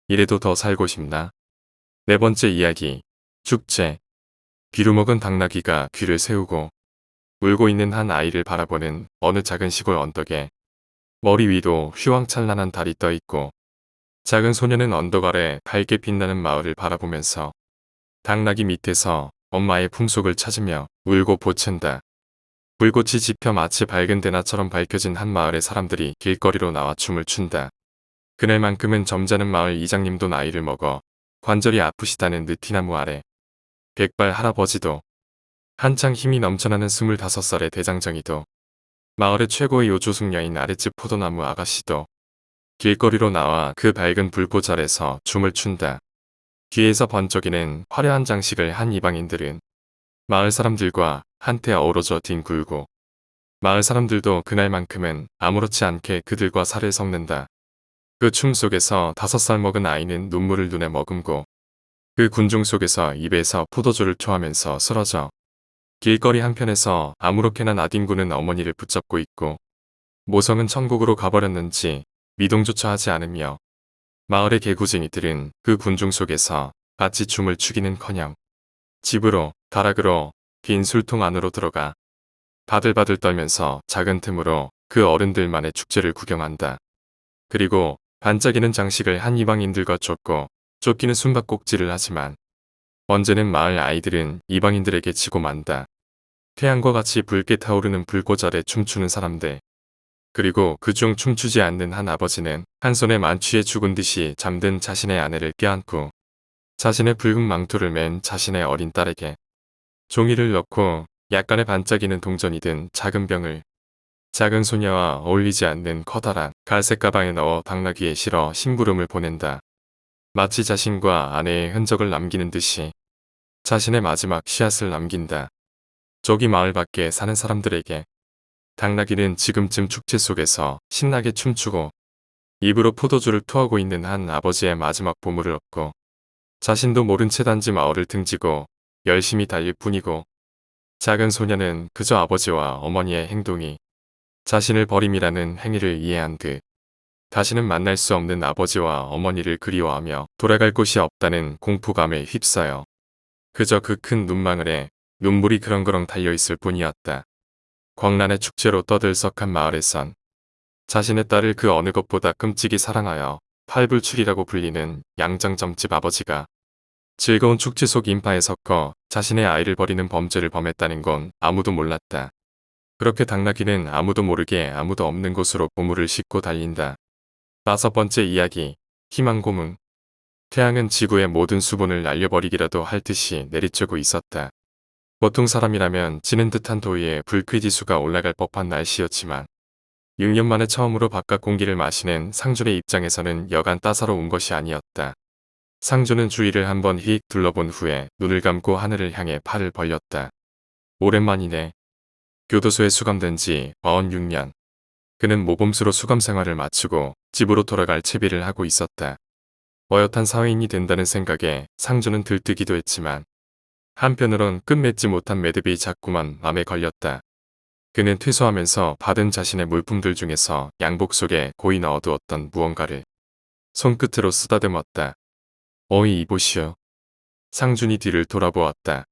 이래도 더 살고 싶나? 네 번째 이야기. 축제. 귀로 먹은 당나귀가 귀를 세우고 울고 있는 한 아이를 바라보는 어느 작은 시골 언덕에 머리 위로 휘황찬란한 달이 떠 있고 작은 소녀는 언덕 아래 밝게 빛나는 마을을 바라보면서 당나귀 밑에서 엄마의 품속을 찾으며 울고 보챈다. 불꽃이 지펴 마치 밝은 대낮처럼 밝혀진 한 마을의 사람들이 길거리로 나와 춤을 춘다. 그날만큼은 점잖은 마을 이장님도 나이를 먹어 관절이 아프시다는 느티나무 아래 백발 할아버지도 한창 힘이 넘쳐나는 25살의 대장정이도 마을의 최고의 요조숙녀인 아랫집 포도나무 아가씨도 길거리로 나와 그 밝은 불꽃 아래서 춤을 춘다. 귀에서 번쩍이는 화려한 장식을 한 이방인들은 마을 사람들과 한때 어우러져 뒹굴고 마을 사람들도 그날만큼은 아무렇지 않게 그들과 살을 섞는다. 그 춤 속에서 5살 먹은 아이는 눈물을 눈에 머금고 그 군중 속에서 입에서 포도주를 토하면서 쓰러져 길거리 한편에서 아무렇게나 나뒹구는 어머니를 붙잡고 있고 모성은 천국으로 가버렸는지 미동조차 하지 않으며 마을의 개구쟁이들은 그 군중 속에서 같이 춤을 추기는커녕 집으로 다락으로 빈 술통 안으로 들어가 바들바들 떨면서 작은 틈으로 그 어른들만의 축제를 구경한다. 그리고 반짝이는 장식을 한 이방인들과 쫓고 쫓기는 숨바꼭질을 하지만 언제는 마을 아이들은 이방인들에게 지고 만다. 태양과 같이 붉게 타오르는 불꽃 아래 춤추는 사람들. 그리고 그중 춤추지 않는 한 아버지는 한 손에 만취해 죽은 듯이 잠든 자신의 아내를 껴안고 자신의 붉은 망토를 맨 자신의 어린 딸에게 종이를 넣고 약간의 반짝이는 동전이 든 작은 병을 작은 소녀와 어울리지 않는 커다란 갈색 가방에 넣어 당나귀에 실어 심부름을 보낸다. 마치 자신과 아내의 흔적을 남기는 듯이 자신의 마지막 씨앗을 남긴다. 저기 마을 밖에 사는 사람들에게 당나귀는 지금쯤 축제 속에서 신나게 춤추고 입으로 포도주를 토하고 있는 한 아버지의 마지막 보물을 얻고 자신도 모른 채 단지 마을을 등지고 열심히 달릴 뿐이고 작은 소녀는 그저 아버지와 어머니의 행동이 자신을 버림이라는 행위를 이해한 듯 다시는 만날 수 없는 아버지와 어머니를 그리워하며 돌아갈 곳이 없다는 공포감에 휩싸여 그저 그 큰 눈망울에 눈물이 그렁그렁 달려있을 뿐이었다. 광란의 축제로 떠들썩한 마을에선 자신의 딸을 그 어느 것보다 끔찍이 사랑하여 팔불출이라고 불리는 양장점집 아버지가 즐거운 축제 속 인파에 섞어 자신의 아이를 버리는 범죄를 범했다는 건 아무도 몰랐다. 그렇게 당나귀는 아무도 모르게 아무도 없는 곳으로 보물을 싣고 달린다. 5번째 이야기. 희망고문. 태양은 지구의 모든 수분을 날려버리기라도 할 듯이 내리쬐고 있었다. 보통 사람이라면 지는 듯한 더위에 불쾌지수가 올라갈 법한 날씨였지만 6년 만에 처음으로 바깥 공기를 마시는 상준의 입장에서는 여간 따사로운 것이 아니었다. 상준은 주위를 한번 휙 둘러본 후에 눈을 감고 하늘을 향해 팔을 벌렸다. 오랜만이네. 교도소에 수감된 지 46년. 그는 모범수로 수감 생활을 마치고 집으로 돌아갈 채비를 하고 있었다. 어엿한 사회인이 된다는 생각에 상준은 들뜨기도 했지만 한편으론 끝맺지 못한 매듭이 자꾸만 맘에 걸렸다. 그는 퇴소하면서 받은 자신의 물품들 중에서 양복 속에 고이 넣어두었던 무언가를 손끝으로 쓰다듬었다. 어이 이보시오. 상준이 뒤를 돌아보았다.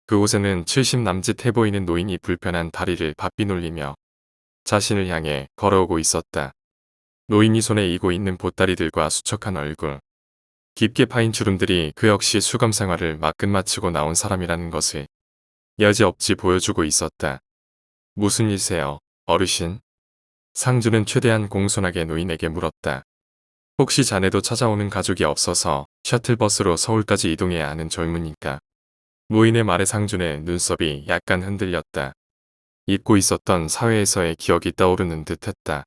그곳에는 70 남짓해 보이는 노인이 불편한 다리를 바삐 놀리며 자신을 향해 걸어오고 있었다. 노인이 손에 이고 있는 보따리들과 수척한 얼굴, 깊게 파인 주름들이 그 역시 수감 생활을 막 끝마치고 나온 사람이라는 것을 여지없이 보여주고 있었다. 무슨 일세요, 어르신? 상주는 최대한 공손하게 노인에게 물었다. 혹시 자네도 찾아오는 가족이 없어서 셔틀버스로 서울까지 이동해야 하는 젊으니까. 노인의 말에 상준의 눈썹이 약간 흔들렸다. 잊고 있었던 사회에서의 기억이 떠오르는 듯했다.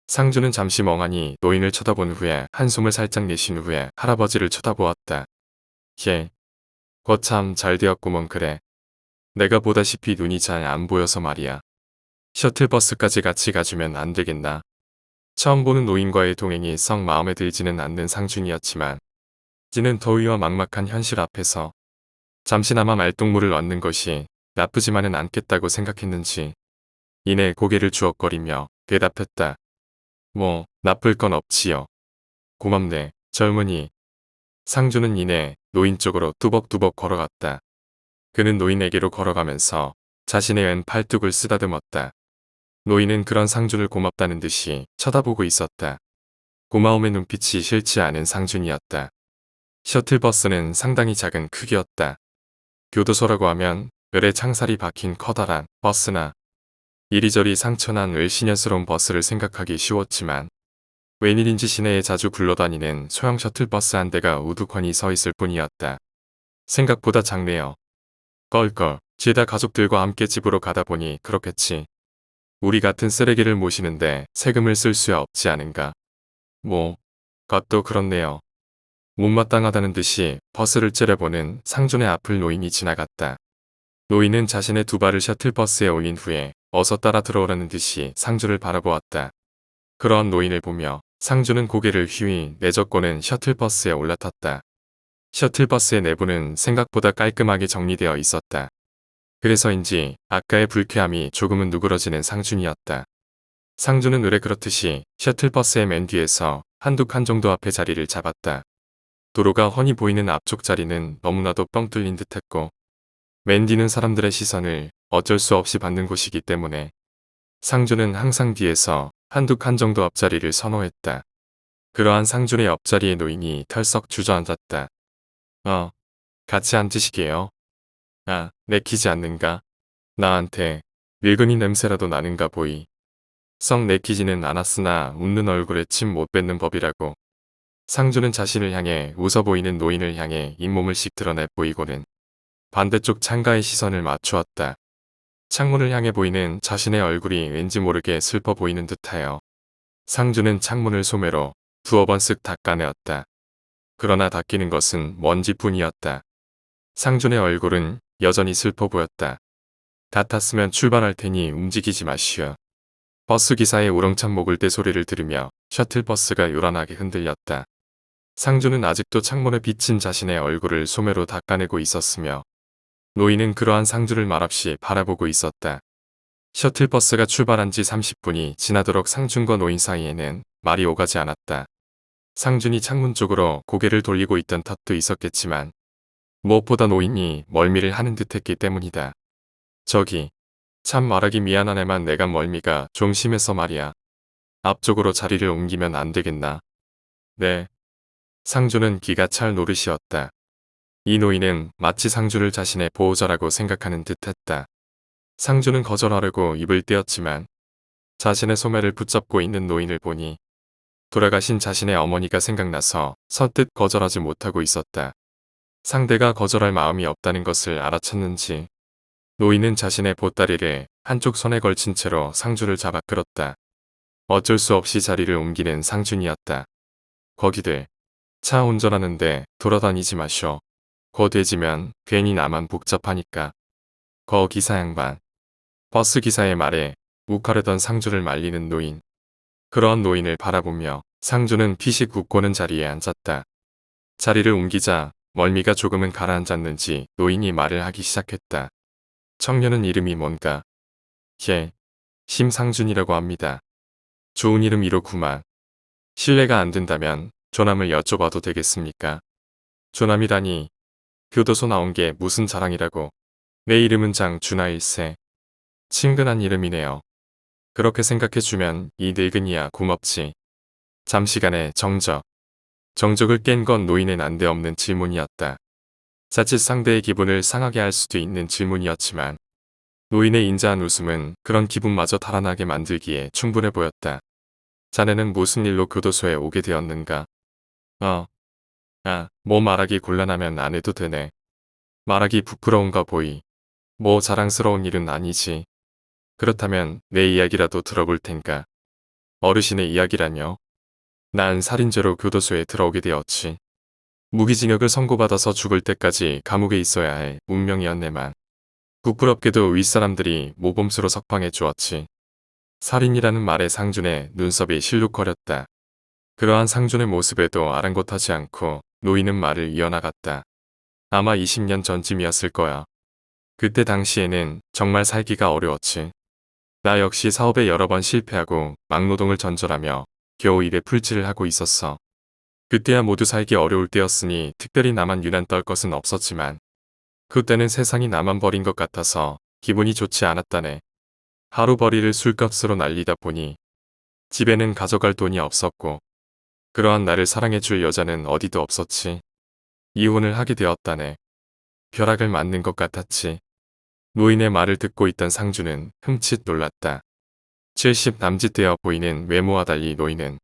상준은 잠시 멍하니 노인을 쳐다본 후에 한숨을 살짝 내쉰 후에 할아버지를 쳐다보았다. 예. 거참 잘 되었구먼 그래. 내가 보다시피 눈이 잘 안 보여서 말이야. 셔틀버스까지 같이 가주면 안 되겠나? 처음 보는 노인과의 동행이 썩 마음에 들지는 않는 상준이었지만 지는 더위와 막막한 현실 앞에서 잠시나마 말동무를 얻는 것이 나쁘지만은 않겠다고 생각했는지 이내 고개를 주걱거리며 대답했다. 뭐 나쁠 건 없지요. 고맙네 젊은이. 상주는 이내 노인 쪽으로 뚜벅뚜벅 걸어갔다. 그는 노인에게로 걸어가면서 자신의 왼 팔뚝을 쓰다듬었다. 노인은 그런 상준을 고맙다는 듯이 쳐다보고 있었다. 고마움의 눈빛이 싫지 않은 상준이었다. 셔틀버스는 상당히 작은 크기였다. 교도소라고 하면 을의 창살이 박힌 커다란 버스나 이리저리 상처난 을시년스러운 버스를 생각하기 쉬웠지만 웬일인지 시내에 자주 굴러다니는 소형 셔틀버스 한 대가 우두커니 서 있을 뿐이었다. 생각보다 작네요. 껄껄 죄다 가족들과 함께 집으로 가다 보니 그렇겠지. 우리 같은 쓰레기를 모시는데 세금을 쓸 수야 없지 않은가. 뭐 그것도 그렇네요. 못마땅하다는 듯이 버스를 째려보는 상준의 앞을 노인이 지나갔다. 노인은 자신의 두 발을 셔틀버스에 올린 후에 어서 따라 들어오라는 듯이 상준을 바라보았다. 그러한 노인을 보며 상준은 고개를 휘휘 내젓고는 셔틀버스에 올라탔다. 셔틀버스의 내부는 생각보다 깔끔하게 정리되어 있었다. 그래서인지 아까의 불쾌함이 조금은 누그러지는 상준이었다. 상준은 의뢰 그렇듯이 셔틀버스의 맨 뒤에서 한두 칸 정도 앞에 자리를 잡았다. 도로가 훤히 보이는 앞쪽 자리는 너무나도 뻥 뚫린 듯했고 맨 뒤는 사람들의 시선을 어쩔 수 없이 받는 곳이기 때문에 상준은 항상 뒤에서 한두 칸 정도 앞자리를 선호했다. 그러한 상준의 옆자리에 노인이 털썩 주저앉았다. 같이 앉으시게요. 내키지 않는가? 나한테 늙은이 냄새라도 나는가 보이. 썩 내키지는 않았으나 웃는 얼굴에 침 못 뱉는 법이라고. 상준은 자신을 향해 웃어 보이는 노인을 향해 잇몸을 씩 드러내 보이고는 반대쪽 창가의 시선을 맞추었다. 창문을 향해 보이는 자신의 얼굴이 왠지 모르게 슬퍼 보이는 듯하여 상준은 창문을 소매로 두어 번 쓱 닦아내었다. 그러나 닦이는 것은 먼지뿐이었다. 상준의 얼굴은 여전히 슬퍼 보였다. 다 탔으면 출발할 테니 움직이지 마시오. 버스 기사의 우렁찬 목을대 소리를 들으며 셔틀버스가 요란하게 흔들렸다. 상준은 아직도 창문에 비친 자신의 얼굴을 소매로 닦아내고 있었으며 노인은 그러한 상준을 말없이 바라보고 있었다. 셔틀버스가 출발한 지 30분이 지나도록 상준과 노인 사이에는 말이 오가지 않았다. 상준이 창문 쪽으로 고개를 돌리고 있던 탓도 있었겠지만 무엇보다 노인이 멀미를 하는 듯했기 때문이다. 저기 참 말하기 미안하네만 내가 멀미가 좀 심해서 말이야. 앞쪽으로 자리를 옮기면 안 되겠나? 네. 상준은 기가 찰 노릇이었다. 이 노인은 마치 상준을 자신의 보호자라고 생각하는 듯했다. 상준은 거절하려고 입을 떼었지만 자신의 소매를 붙잡고 있는 노인을 보니 돌아가신 자신의 어머니가 생각나서 선뜻 거절하지 못하고 있었다. 상대가 거절할 마음이 없다는 것을 알아챘는지 노인은 자신의 보따리를 한쪽 손에 걸친 채로 상준을 잡아 끌었다. 어쩔 수 없이 자리를 옮기는 상준이었다. 거기들 차 운전하는데 돌아다니지 마쇼. 거 돼지면 괜히 나만 복잡하니까. 거 기사 양반. 버스 기사의 말에 욱하려던 상준을 말리는 노인. 그러한 노인을 바라보며 상준은 피식 웃고는 자리에 앉았다. 자리를 옮기자 멀미가 조금은 가라앉았는지 노인이 말을 하기 시작했다. 청년은 이름이 뭔가? 심상준이라고 합니다. 좋은 이름이로구만. 실례가 안 된다면 조남을 여쭤봐도 되겠습니까? 조남이라니 교도소 나온 게 무슨 자랑이라고. 내 이름은 장준하일세. 친근한 이름이네요. 그렇게 생각해주면 이 늙은이야 고맙지. 잠시간의 정적을 깬 건 노인의 난데없는 질문이었다. 자칫 상대의 기분을 상하게 할 수도 있는 질문이었지만 노인의 인자한 웃음은 그런 기분마저 달아나게 만들기에 충분해 보였다. 자네는 무슨 일로 교도소에 오게 되었는가? 어, 뭐 말하기 곤란하면 안 해도 되네. 말하기 부끄러운가 보이. 뭐 자랑스러운 일은 아니지. 그렇다면 내 이야기라도 들어볼 텐가. 어르신의 이야기라뇨? 난 살인죄로 교도소에 들어오게 되었지. 무기징역을 선고받아서 죽을 때까지 감옥에 있어야 할 운명이었네만. 부끄럽게도 윗사람들이 모범수로 석방해 주었지. 살인이라는 말에 상준의 눈썹이 실룩거렸다. 그러한 상준의 모습에도 아랑곳하지 않고 노인은 말을 이어나갔다. 아마 20년 전쯤이었을 거야. 그때 당시에는 정말 살기가 어려웠지. 나 역시 사업에 여러 번 실패하고 막노동을 전전하며 겨우 입에 풀칠을 하고 있었어. 그때야 모두 살기 어려울 때였으니 특별히 나만 유난 떨 것은 없었지만 그때는 세상이 나만 버린 것 같아서 기분이 좋지 않았다네. 하루벌이를 술값으로 날리다 보니 집에는 가져갈 돈이 없었고 그러한 나를 사랑해줄 여자는 어디도 없었지. 이혼을 하게 되었다네. 벼락을 맞는 것 같았지. 노인의 말을 듣고 있던 상주는 흠칫 놀랐다. 70 남짓되어 보이는 외모와 달리 노인은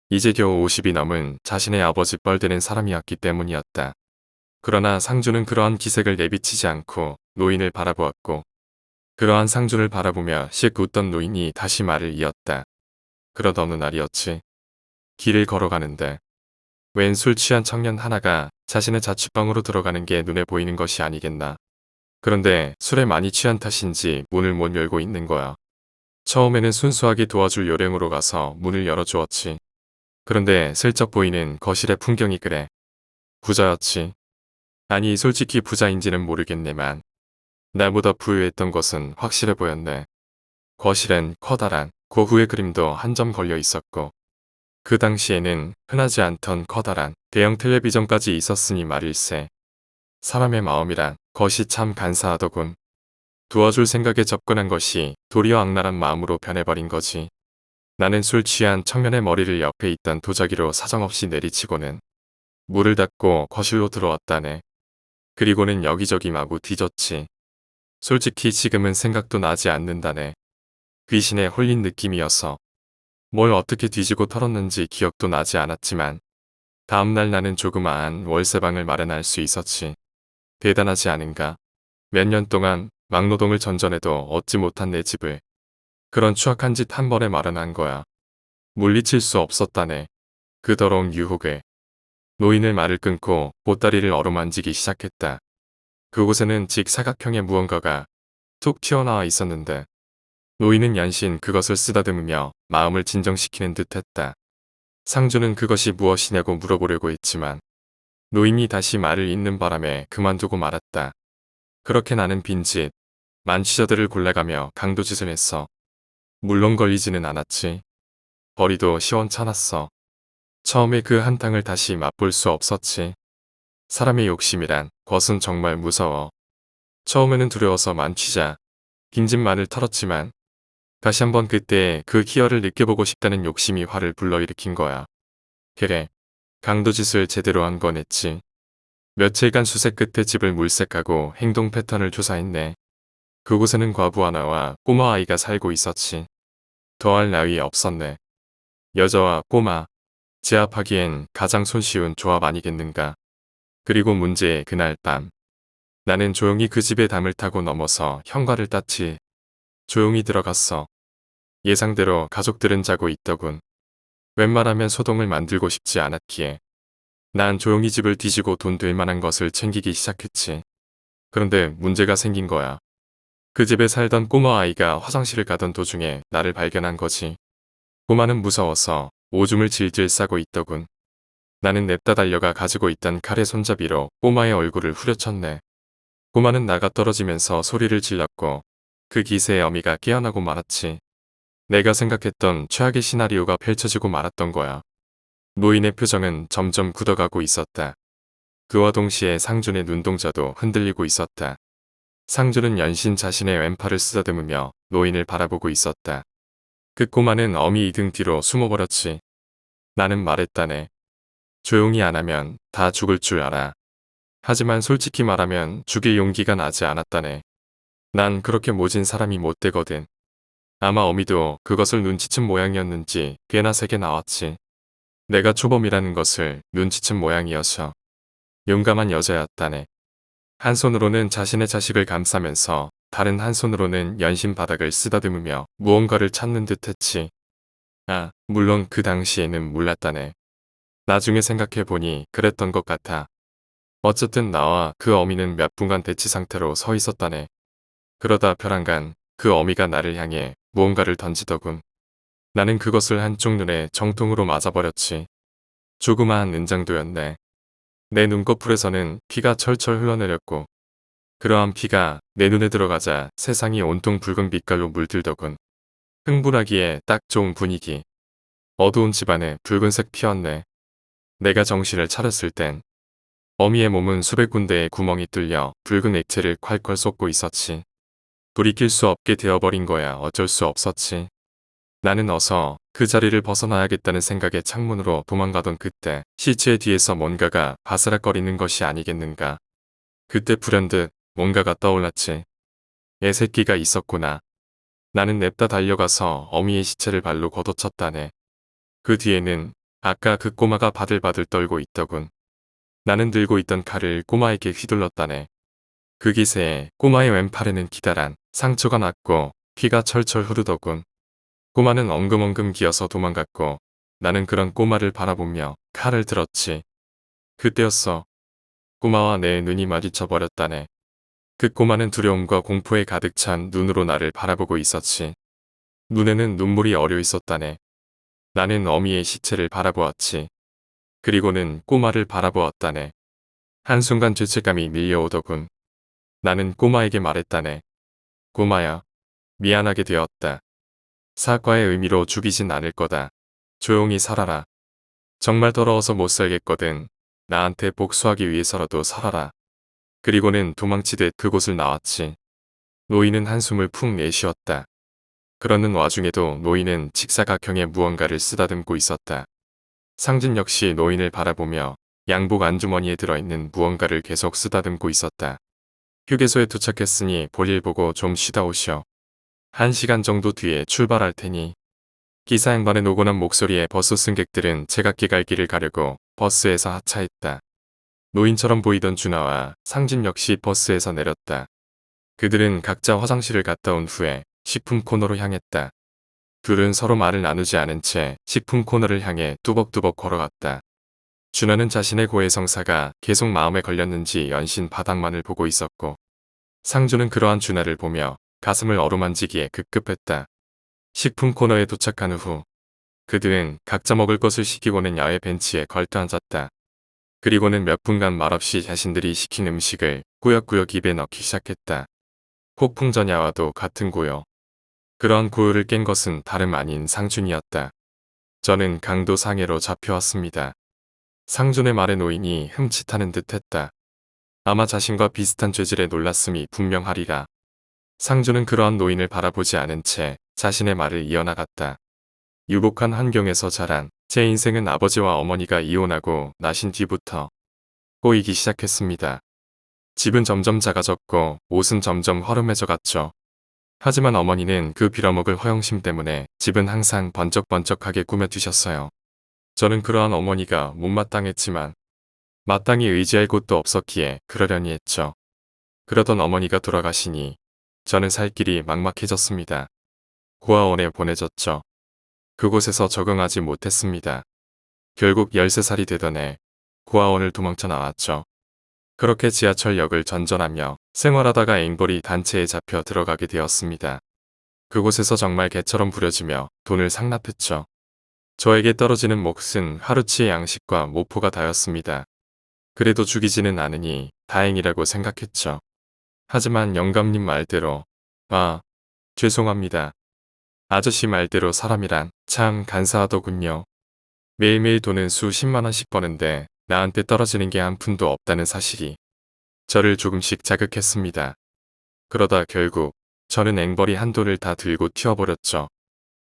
이제 겨우 50이 넘은 자신의 아버지 뻘되는 사람이었기 때문이었다. 그러나 상주는 그러한 기색을 내비치지 않고 노인을 바라보았고 그러한 상주를 바라보며 씩 웃던 노인이 다시 말을 이었다. 그러던 어느 날이었지. 길을 걸어가는데 웬 술 취한 청년 하나가 자신의 자취방으로 들어가는 게 눈에 보이는 것이 아니겠나. 그런데 술에 많이 취한 탓인지 문을 못 열고 있는 거야. 처음에는 순수하게 도와줄 요령으로 가서 문을 열어주었지. 그런데 슬쩍 보이는 거실의 풍경이 그래. 부자였지. 아니 솔직히 부자인지는 모르겠네만 나보다 부유했던 것은 확실해 보였네. 거실엔 커다란 고흐의 그림도 한 점 걸려 있었고 그 당시에는 흔하지 않던 커다란 대형 텔레비전까지 있었으니 말일세. 사람의 마음이란 것이 참 간사하더군. 도와줄 생각에 접근한 것이 도리어 악랄한 마음으로 변해버린 거지. 나는 술 취한 청년의 머리를 옆에 있던 도자기로 사정없이 내리치고는 문을 닫고 거실로 들어왔다네. 그리고는 여기저기 마구 뒤졌지. 솔직히 지금은 생각도 나지 않는다네. 귀신에 홀린 느낌이어서 뭘 어떻게 뒤지고 털었는지 기억도 나지 않았지만 다음날 나는 조그마한 월세방을 마련할 수 있었지. 대단하지 않은가? 몇 년 동안 막노동을 전전해도 얻지 못한 내 집을 그런 추악한 짓 한 번에 마련한 거야. 물리칠 수 없었다네. 그 더러운 유혹을. 노인의 말을 끊고 보따리를 어루만지기 시작했다. 그곳에는 직사각형의 무언가가 툭 튀어나와 있었는데 노인은 연신 그것을 쓰다듬으며 마음을 진정시키는 듯했다. 상주는 그것이 무엇이냐고 물어보려고 했지만 노인이 다시 말을 잇는 바람에 그만두고 말았다. 그렇게 나는 빈짓, 만취자들을 골라가며 강도짓을 했어. 물론 걸리지는 않았지. 벌이도 시원찮았어. 처음에 그 한탕을 다시 맛볼 수 없었지. 사람의 욕심이란 것은 정말 무서워. 처음에는 두려워서 만취자, 빈집만을 털었지만 다시 한번 그때의 그 희열을 느껴보고 싶다는 욕심이 화를 불러일으킨 거야. 그래, 강도짓을 제대로 한 건 했지. 며칠간 수색 끝에 집을 물색하고 행동 패턴을 조사했네. 그곳에는 과부 하나와 꼬마 아이가 살고 있었지. 더할 나위 없었네. 여자와 꼬마, 제압하기엔 가장 손쉬운 조합 아니겠는가. 그리고 문제의 그날 밤. 나는 조용히 그 집의 담을 타고 넘어서 현관을 땄지. 조용히 들어갔어. 예상대로 가족들은 자고 있더군. 웬만하면 소동을 만들고 싶지 않았기에 난 조용히 집을 뒤지고 돈 될 만한 것을 챙기기 시작했지. 그런데 문제가 생긴 거야. 그 집에 살던 꼬마 아이가 화장실을 가던 도중에 나를 발견한 거지. 꼬마는 무서워서 오줌을 질질 싸고 있더군. 나는 냅다 달려가 가지고 있던 칼의 손잡이로 꼬마의 얼굴을 후려쳤네. 꼬마는 나가 떨어지면서 소리를 질렀고 그 기세에 어미가 깨어나고 말았지. 내가 생각했던 최악의 시나리오가 펼쳐지고 말았던 거야. 노인의 표정은 점점 굳어가고 있었다. 그와 동시에 상준의 눈동자도 흔들리고 있었다. 상준은 연신 자신의 왼팔을 쓰다듬으며 노인을 바라보고 있었다. 그 꼬마는 어미 등 뒤로 숨어버렸지. 나는 말했다네. 조용히 안 하면 다 죽을 줄 알아. 하지만 솔직히 말하면 죽일 용기가 나지 않았다네. 난 그렇게 모진 사람이 못 되거든. 아마 어미도 그것을 눈치챈 모양이었는지 꽤나 세게 나왔지. 내가 초범이라는 것을 눈치챈 모양이어서 용감한 여자였다네. 한 손으로는 자신의 자식을 감싸면서 다른 한 손으로는 연신 바닥을 쓰다듬으며 무언가를 찾는 듯 했지. 아, 물론 그 당시에는 몰랐다네. 나중에 생각해보니 그랬던 것 같아. 어쨌든 나와 그 어미는 몇 분간 대치 상태로 서 있었다네. 그러다 벼랑간 그 어미가 나를 향해 무언가를 던지더군. 나는 그것을 한쪽 눈에 정통으로 맞아버렸지. 조그마한 은장도였네. 내 눈꺼풀에서는 피가 철철 흘러내렸고 그러한 피가 내 눈에 들어가자 세상이 온통 붉은 빛깔로 물들더군. 흥분하기에 딱 좋은 분위기. 어두운 집안에 붉은색 피었네. 내가 정신을 차렸을 땐 어미의 몸은 수백 군데의 구멍이 뚫려 붉은 액체를 콸콸 쏟고 있었지. 돌이킬 수 없게 되어버린 거야. 어쩔 수 없었지. 나는 어서 그 자리를 벗어나야겠다는 생각에 창문으로 도망가던 그때 시체 뒤에서 뭔가가 바스락거리는 것이 아니겠는가. 그때 불현듯 뭔가가 떠올랐지. 애새끼가 있었구나. 나는 냅다 달려가서 어미의 시체를 발로 걷어쳤다네. 그 뒤에는 아까 그 꼬마가 바들바들 떨고 있더군. 나는 들고 있던 칼을 꼬마에게 휘둘렀다네. 그 기세에 꼬마의 왼팔에는 기다란 상처가 났고 피가 철철 흐르더군. 꼬마는 엉금엉금 기어서 도망갔고 나는 그런 꼬마를 바라보며 칼을 들었지. 그때였어. 꼬마와 내 눈이 마주쳐 버렸다네. 그 꼬마는 두려움과 공포에 가득 찬 눈으로 나를 바라보고 있었지. 눈에는 눈물이 어려 있었다네. 나는 어미의 시체를 바라보았지. 그리고는 꼬마를 바라보았다네. 한순간 죄책감이 밀려오더군. 나는 꼬마에게 말했다네. 꼬마야, 미안하게 되었다. 사과의 의미로 죽이진 않을 거다. 조용히 살아라. 정말 더러워서 못 살겠거든. 나한테 복수하기 위해서라도 살아라. 그리고는 도망치듯 그곳을 나왔지. 노인은 한숨을 푹 내쉬었다. 그러는 와중에도 노인은 직사각형의 무언가를 쓰다듬고 있었다. 상진 역시 노인을 바라보며 양복 안주머니에 들어있는 무언가를 계속 쓰다듬고 있었다. 휴게소에 도착했으니 볼일 보고 좀 쉬다 오시오. 1시간 정도 뒤에 출발할 테니. 기사 양반의 노곤한 목소리에 버스 승객들은 제각기 갈 길을 가려고 버스에서 하차했다. 노인처럼 보이던 준하와 상진 역시 버스에서 내렸다. 그들은 각자 화장실을 갔다 온 후에 식품 코너로 향했다. 둘은 서로 말을 나누지 않은 채 식품 코너를 향해 뚜벅뚜벅 걸어갔다. 준하는 자신의 고해성사가 계속 마음에 걸렸는지 연신 바닥만을 보고 있었고 상주는 그러한 준하를 보며 가슴을 어루만지기에 급급했다. 식품 코너에 도착한 후 그들은 각자 먹을 것을 시키고는 야외 벤치에 걸터앉았다. 그리고는 몇 분간 말없이 자신들이 시킨 음식을 꾸역꾸역 입에 넣기 시작했다. 폭풍전야와도 같은 고요. 그런 고요를 깬 것은 다름 아닌 상준이었다. 저는 강도 상해로 잡혀왔습니다. 상준의 말에 노인이 흠칫하는 듯 했다. 아마 자신과 비슷한 죄질에 놀랐음이 분명하리라. 상준은 그러한 노인을 바라보지 않은 채 자신의 말을 이어나갔다. 유복한 환경에서 자란 제 인생은 아버지와 어머니가 이혼하고 나신 뒤부터 꼬이기 시작했습니다. 집은 점점 작아졌고 옷은 점점 허름해져 갔죠. 하지만 어머니는 그 빌어먹을 허영심 때문에 집은 항상 번쩍번쩍하게 꾸며두셨어요. 저는 그러한 어머니가 못마땅했지만 마땅히 의지할 곳도 없었기에 그러려니 했죠. 그러던 어머니가 돌아가시니 저는 살 길이 막막해졌습니다. 고아원에 보내졌죠. 그곳에서 적응하지 못했습니다. 결국 13살이 되던 해 고아원을 도망쳐 나왔죠. 그렇게 지하철역을 전전하며 생활하다가 앵벌이 단체에 잡혀 들어가게 되었습니다. 그곳에서 정말 개처럼 부려지며 돈을 상납했죠. 저에게 떨어지는 몫은 하루치의 양식과 모포가 다였습니다. 그래도 죽이지는 않으니 다행이라고 생각했죠. 하지만 영감님 말대로 죄송합니다. 아저씨 말대로 사람이란 참 간사하더군요. 매일매일 돈은 수십만 원씩 버는데 나한테 떨어지는 게 한 푼도 없다는 사실이 저를 조금씩 자극했습니다. 그러다 결국 저는 앵벌이 한 돈을 다 들고 튀어버렸죠.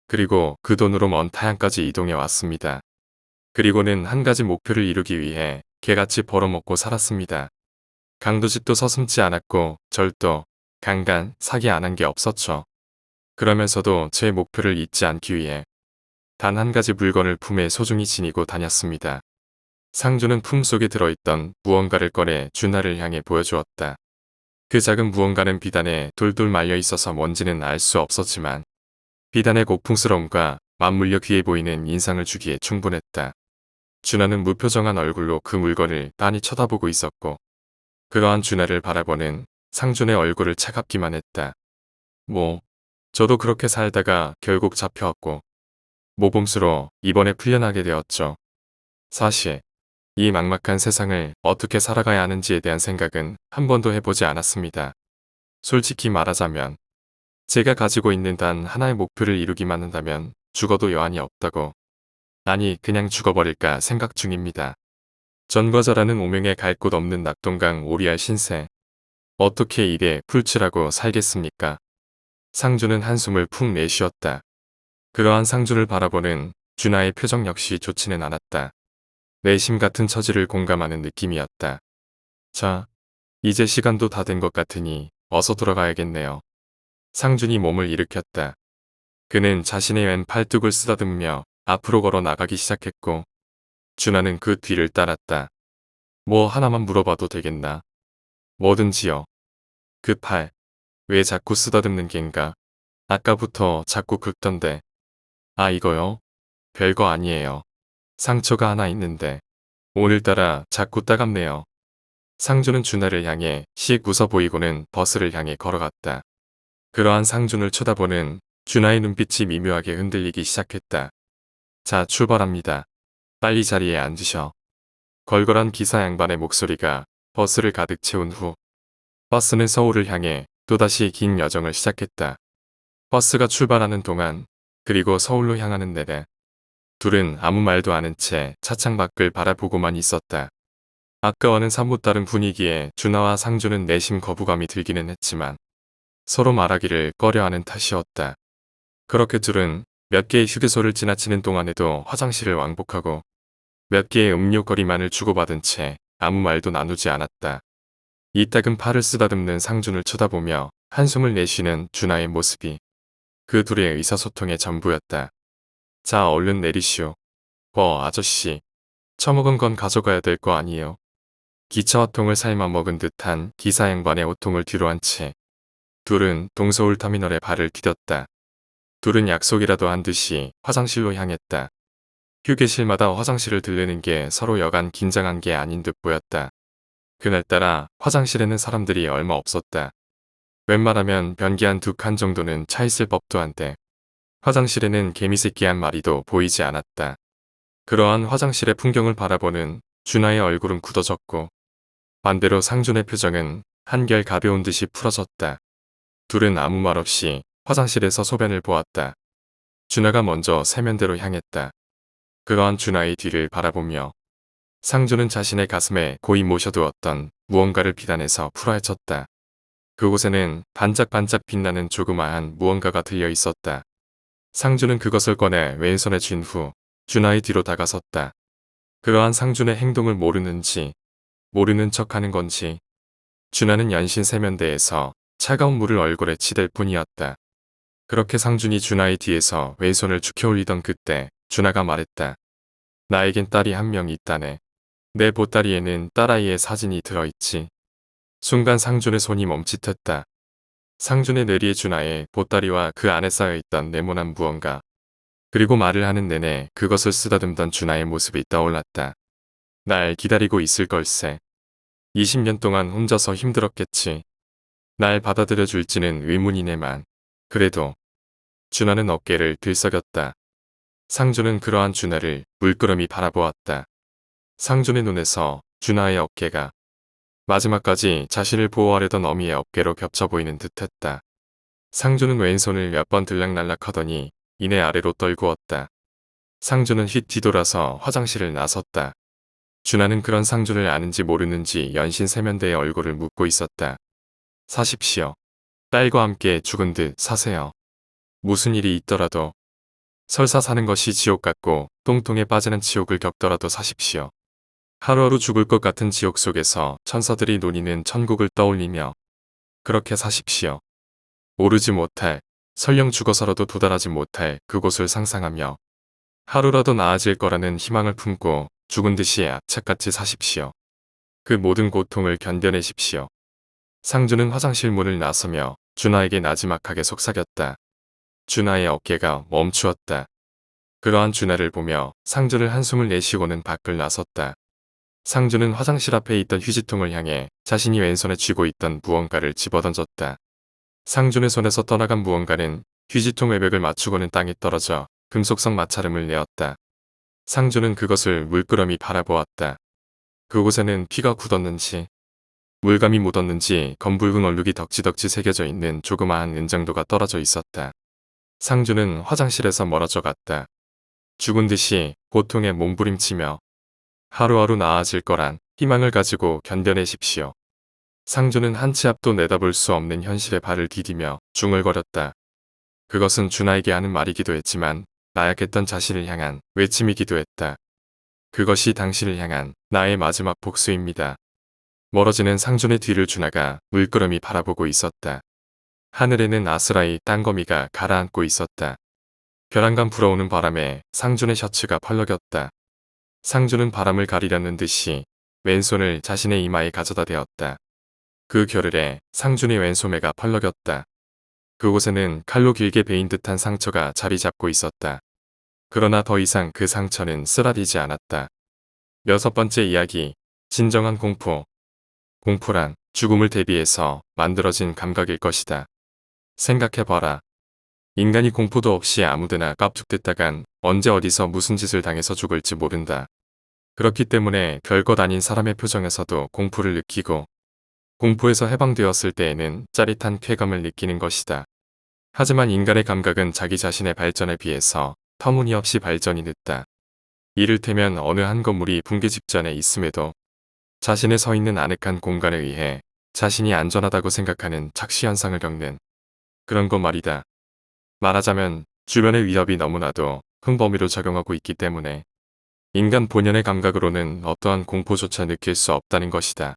그리고 그 돈으로 먼 타양까지 이동해 왔습니다. 그리고는 한 가지 목표를 이루기 위해 개같이 벌어먹고 살았습니다. 강도짓도 서슴지 않았고 절도, 강간, 사기 안 한 게 없었죠. 그러면서도 제 목표를 잊지 않기 위해 단 한 가지 물건을 품에 소중히 지니고 다녔습니다. 상주는 품속에 들어있던 무언가를 꺼내 준하를 향해 보여주었다. 그 작은 무언가는 비단에 돌돌 말려 있어서 뭔지는 알 수 없었지만 비단의 고풍스러움과 맞물려 귀해 보이는 인상을 주기에 충분했다. 준하는 무표정한 얼굴로 그 물건을 빤히 쳐다보고 있었고 그러한 준하를 바라보는 상준의 얼굴을 차갑기만 했다. 저도 그렇게 살다가 결국 잡혀왔고 모범수로 이번에 풀려나게 되었죠. 사실 이 막막한 세상을 어떻게 살아가야 하는지에 대한 생각은 한 번도 해보지 않았습니다. 솔직히 말하자면 제가 가지고 있는 단 하나의 목표를 이루기만 한다면 죽어도 여한이 없다고, 아니 그냥 죽어버릴까 생각 중입니다. 전과자라는 오명에 갈 곳 없는 낙동강 오리알 신세. 어떻게 입에 풀칠하고 살겠습니까? 상주는 한숨을 푹 내쉬었다. 그러한 상주를 바라보는 준하의 표정 역시 좋지는 않았다. 내심 같은 처지를 공감하는 느낌이었다. 자, 이제 시간도 다 된 것 같으니 어서 돌아가야겠네요. 상준이 몸을 일으켰다. 그는 자신의 왼 팔뚝을 쓰다듬으며 앞으로 걸어 나가기 시작했고 준하는 그 뒤를 따랐다. 뭐 하나만 물어봐도 되겠나? 뭐든지요. 그 팔, 왜 자꾸 쓰다듬는 겐가? 아까부터 자꾸 긁던데. 아 이거요? 별거 아니에요. 상처가 하나 있는데 오늘따라 자꾸 따갑네요. 상준은 준하를 향해 씩 웃어 보이고는 버스를 향해 걸어갔다. 그러한 상준을 쳐다보는 준하의 눈빛이 미묘하게 흔들리기 시작했다. 자 출발합니다. 빨리 자리에 앉으셔. 걸걸한 기사 양반의 목소리가 버스를 가득 채운 후 버스는 서울을 향해 또다시 긴 여정을 시작했다. 버스가 출발하는 동안 그리고 서울로 향하는 내내 둘은 아무 말도 않은 채 차창 밖을 바라보고만 있었다. 아까와는 사뭇 다른 분위기에 준하와 상주는 내심 거부감이 들기는 했지만 서로 말하기를 꺼려하는 탓이었다. 그렇게 둘은 몇 개의 휴게소를 지나치는 동안에도 화장실을 왕복하고 몇 개의 음료거리만을 주고받은 채 아무 말도 나누지 않았다. 이따금 팔을 쓰다듬는 상준을 쳐다보며 한숨을 내쉬는 준하의 모습이 그 둘의 의사소통의 전부였다. 자 얼른 내리시오. 아저씨. 처먹은 건 가져가야 될 거 아니에요. 기차와 통을 삶아 먹은 듯한 기사 양반의 호통을 뒤로 한 채 둘은 동서울 터미널에 발을 디뎠다. 둘은 약속이라도 한 듯이 화장실로 향했다. 휴게실마다 화장실을 들르는 게 서로 여간 긴장한 게 아닌 듯 보였다. 그날따라 화장실에는 사람들이 얼마 없었다. 웬만하면 변기 한 두 칸 정도는 차 있을 법도 한데 화장실에는 개미새끼 한 마리도 보이지 않았다. 그러한 화장실의 풍경을 바라보는 준하의 얼굴은 굳어졌고 반대로 상준의 표정은 한결 가벼운 듯이 풀어졌다. 둘은 아무 말 없이 화장실에서 소변을 보았다. 준하가 먼저 세면대로 향했다. 그러한 준하의 뒤를 바라보며 상준은 자신의 가슴에 고이 모셔두었던 무언가를 비단에서 풀어헤쳤다. 그곳에는 반짝반짝 빛나는 조그마한 무언가가 들려 있었다. 상준은 그것을 꺼내 왼손에 쥔 후 준하의 뒤로 다가섰다. 그러한 상준의 행동을 모르는지 모르는 척하는 건지 준하는 연신 세면대에서 차가운 물을 얼굴에 치댈 뿐이었다. 그렇게 상준이 준하의 뒤에서 왼손을 죽혀올리던 그때 준하가 말했다. 나에겐 딸이 한 명 있다네. 내 보따리에는 딸아이의 사진이 들어있지. 순간 상준의 손이 멈칫했다. 상준의 뇌리에 준하의 보따리와 그 안에 쌓여있던 네모난 무언가. 그리고 말을 하는 내내 그것을 쓰다듬던 준하의 모습이 떠올랐다. 날 기다리고 있을 걸세. 20년 동안 혼자서 힘들었겠지. 날 받아들여 줄지는 의문이네만. 그래도 준하는 어깨를 들썩였다. 상준은 그러한 준하를 물끄러미 바라보았다. 상준의 눈에서 준하의 어깨가 마지막까지 자신을 보호하려던 어미의 어깨로 겹쳐 보이는 듯했다. 상준은 왼손을 몇 번 들락날락 하더니 이내 아래로 떨구었다. 상준은 휙 뒤돌아서 화장실을 나섰다. 준하는 그런 상준을 아는지 모르는지 연신 세면대에 얼굴을 묻고 있었다. 사십시오. 딸과 함께 죽은 듯 사세요. 무슨 일이 있더라도 설사 사는 것이 지옥 같고 똥통에 빠지는 지옥을 겪더라도 사십시오. 하루하루 죽을 것 같은 지옥 속에서 천사들이 노니는 천국을 떠올리며 그렇게 사십시오. 오르지 못할, 설령 죽어서라도 도달하지 못할 그곳을 상상하며 하루라도 나아질 거라는 희망을 품고 죽은 듯이 악착같이 사십시오. 그 모든 고통을 견뎌내십시오. 상주는 화장실 문을 나서며 준하에게 나지막하게 속삭였다. 준하의 어깨가 멈추었다. 그러한 준하를 보며 상주는 한숨을 내쉬고는 밖을 나섰다. 상주는 화장실 앞에 있던 휴지통을 향해 자신이 왼손에 쥐고 있던 무언가를 집어던졌다. 상준의 손에서 떠나간 무언가는 휴지통 외벽을 맞추고는 땅에 떨어져 금속성 마찰음을 내었다. 상주는 그것을 물끄러미 바라보았다. 그곳에는 피가 굳었는지 물감이 묻었는지 검붉은 얼룩이 덕지덕지 새겨져 있는 조그마한 은장도가 떨어져 있었다. 상주는 화장실에서 멀어져 갔다. 죽은 듯이 고통에 몸부림치며 하루하루 나아질 거란 희망을 가지고 견뎌내십시오. 상주는 한 치 앞도 내다볼 수 없는 현실에 발을 디디며 중얼거렸다. 그것은 준하에게 하는 말이기도 했지만 나약했던 자신을 향한 외침이기도 했다. 그것이 당신을 향한 나의 마지막 복수입니다. 멀어지는 상준의 뒤를 준하가 물끄러미 바라보고 있었다. 하늘에는 아스라이 땅거미가 가라앉고 있었다. 벼랑간 불어오는 바람에 상준의 셔츠가 펄럭였다. 상준은 바람을 가리려는 듯이 왼손을 자신의 이마에 가져다 대었다. 그 겨를에 상준의 왼소매가 펄럭였다. 그곳에는 칼로 길게 베인 듯한 상처가 자리 잡고 있었다. 그러나 더 이상 그 상처는 쓰라리지 않았다. 6번째 이야기, 진정한 공포. 공포란 죽음을 대비해서 만들어진 감각일 것이다. 생각해봐라. 인간이 공포도 없이 아무데나 깝죽댔다간 언제 어디서 무슨 짓을 당해서 죽을지 모른다. 그렇기 때문에 별것 아닌 사람의 표정에서도 공포를 느끼고 공포에서 해방되었을 때에는 짜릿한 쾌감을 느끼는 것이다. 하지만 인간의 감각은 자기 자신의 발전에 비해서 터무니없이 발전이 늦다. 이를테면 어느 한 건물이 붕괴 직전에 있음에도 자신의 서 있는 아늑한 공간에 의해 자신이 안전하다고 생각하는 착시현상을 겪는 그런 것 말이다. 말하자면 주변의 위협이 너무나도 큰 범위로 작용하고 있기 때문에 인간 본연의 감각으로는 어떠한 공포조차 느낄 수 없다는 것이다.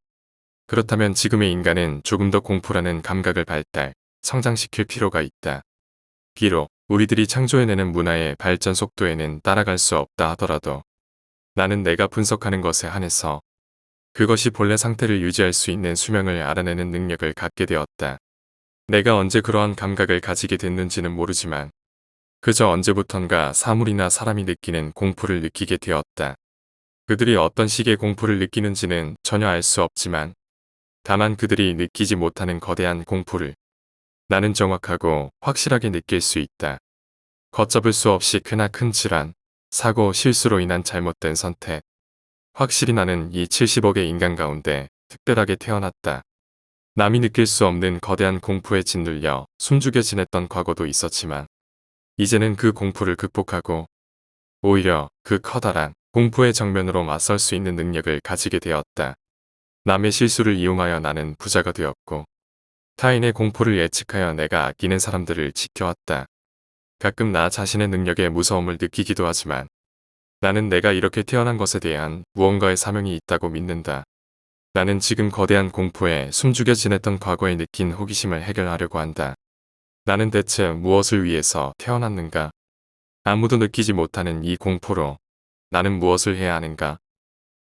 그렇다면 지금의 인간은 조금 더 공포라는 감각을 발달, 성장시킬 필요가 있다. 비록 우리들이 창조해내는 문화의 발전 속도에는 따라갈 수 없다 하더라도 나는 내가 분석하는 것에 한해서 그것이 본래 상태를 유지할 수 있는 수명을 알아내는 능력을 갖게 되었다. 내가 언제 그러한 감각을 가지게 됐는지는 모르지만 그저 언제부턴가 사물이나 사람이 느끼는 공포를 느끼게 되었다. 그들이 어떤 식의 공포를 느끼는지는 전혀 알 수 없지만 다만 그들이 느끼지 못하는 거대한 공포를 나는 정확하고 확실하게 느낄 수 있다. 걷잡을 수 없이 크나큰 질환, 사고, 실수로 인한 잘못된 선택. 확실히 나는 이 70억의 인간 가운데 특별하게 태어났다. 남이 느낄 수 없는 거대한 공포에 짓눌려 숨죽여 지냈던 과거도 있었지만 이제는 그 공포를 극복하고 오히려 그 커다란 공포의 정면으로 맞설 수 있는 능력을 가지게 되었다. 남의 실수를 이용하여 나는 부자가 되었고 타인의 공포를 예측하여 내가 아끼는 사람들을 지켜왔다. 가끔 나 자신의 능력에 무서움을 느끼기도 하지만 나는 내가 이렇게 태어난 것에 대한 무언가의 사명이 있다고 믿는다. 나는 지금 거대한 공포에 숨죽여 지냈던 과거에 느낀 호기심을 해결하려고 한다. 나는 대체 무엇을 위해서 태어났는가? 아무도 느끼지 못하는 이 공포로 나는 무엇을 해야 하는가?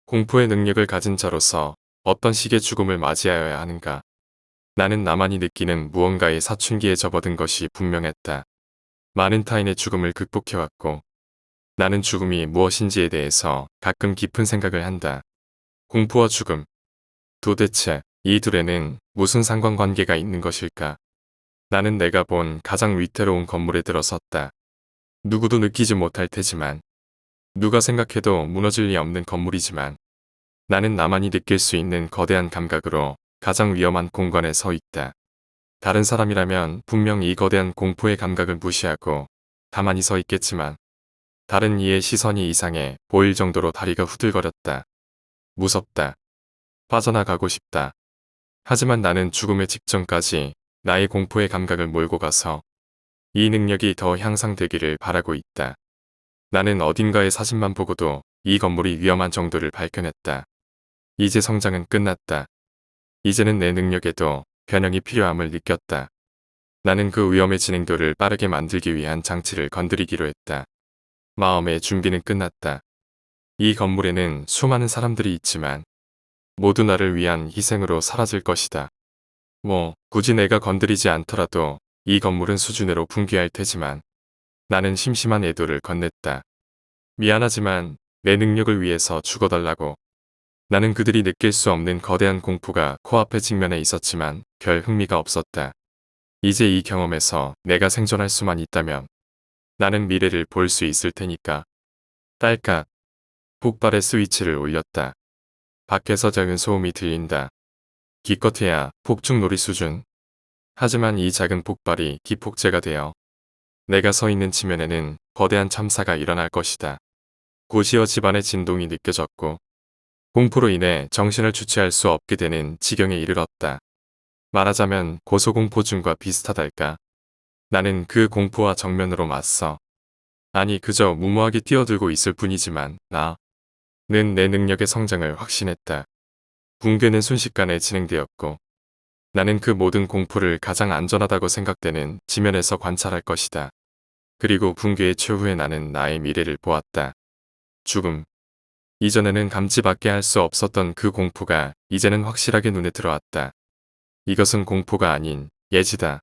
공포의 능력을 가진 자로서 어떤 식의 죽음을 맞이하여야 하는가? 나는 나만이 느끼는 무언가의 사춘기에 접어든 것이 분명했다. 많은 타인의 죽음을 극복해왔고 나는 죽음이 무엇인지에 대해서 가끔 깊은 생각을 한다. 공포와 죽음. 도대체 이 둘에는 무슨 상관관계가 있는 것일까? 나는 내가 본 가장 위태로운 건물에 들어섰다. 누구도 느끼지 못할 테지만 누가 생각해도 무너질 리 없는 건물이지만 나는 나만이 느낄 수 있는 거대한 감각으로 가장 위험한 공간에 서 있다. 다른 사람이라면 분명 이 거대한 공포의 감각을 무시하고 가만히 서 있겠지만 다른 이의 시선이 이상해 보일 정도로 다리가 후들거렸다. 무섭다. 빠져나가고 싶다. 하지만 나는 죽음의 직전까지 나의 공포의 감각을 몰고 가서 이 능력이 더 향상되기를 바라고 있다. 나는 어딘가의 사진만 보고도 이 건물이 위험한 정도를 밝혀냈다. 이제 성장은 끝났다. 이제는 내 능력에도 변형이 필요함을 느꼈다. 나는 그 위험의 진행도를 빠르게 만들기 위한 장치를 건드리기로 했다. 마음의 준비는 끝났다. 이 건물에는 수많은 사람들이 있지만 모두 나를 위한 희생으로 사라질 것이다. 굳이 내가 건드리지 않더라도 이 건물은 수준으로 붕괴할 테지만 나는 심심한 애도를 건넸다. 미안하지만 내 능력을 위해서 죽어달라고. 나는 그들이 느낄 수 없는 거대한 공포가 코앞에 직면해 있었지만 별 흥미가 없었다. 이제 이 경험에서 내가 생존할 수만 있다면 나는 미래를 볼 수 있을 테니까. 딸깍. 폭발의 스위치를 올렸다. 밖에서 작은 소음이 들린다. 기껏해야 폭죽놀이 수준. 하지만 이 작은 폭발이 기폭제가 되어 내가 서 있는 지면에는 거대한 참사가 일어날 것이다. 고시어 집안의 진동이 느껴졌고 공포로 인해 정신을 주체할 수 없게 되는 지경에 이르렀다. 말하자면 고소공포증과 비슷하달까. 나는 그 공포와 정면으로 맞서. 아니 그저 무모하게 뛰어들고 있을 뿐이지만 나는 내 능력의 성장을 확신했다. 붕괴는 순식간에 진행되었고 나는 그 모든 공포를 가장 안전하다고 생각되는 지면에서 관찰할 것이다. 그리고 붕괴의 최후에 나는 나의 미래를 보았다. 죽음. 이전에는 감지밖에 할 수 없었던 그 공포가 이제는 확실하게 눈에 들어왔다. 이것은 공포가 아닌 예지다.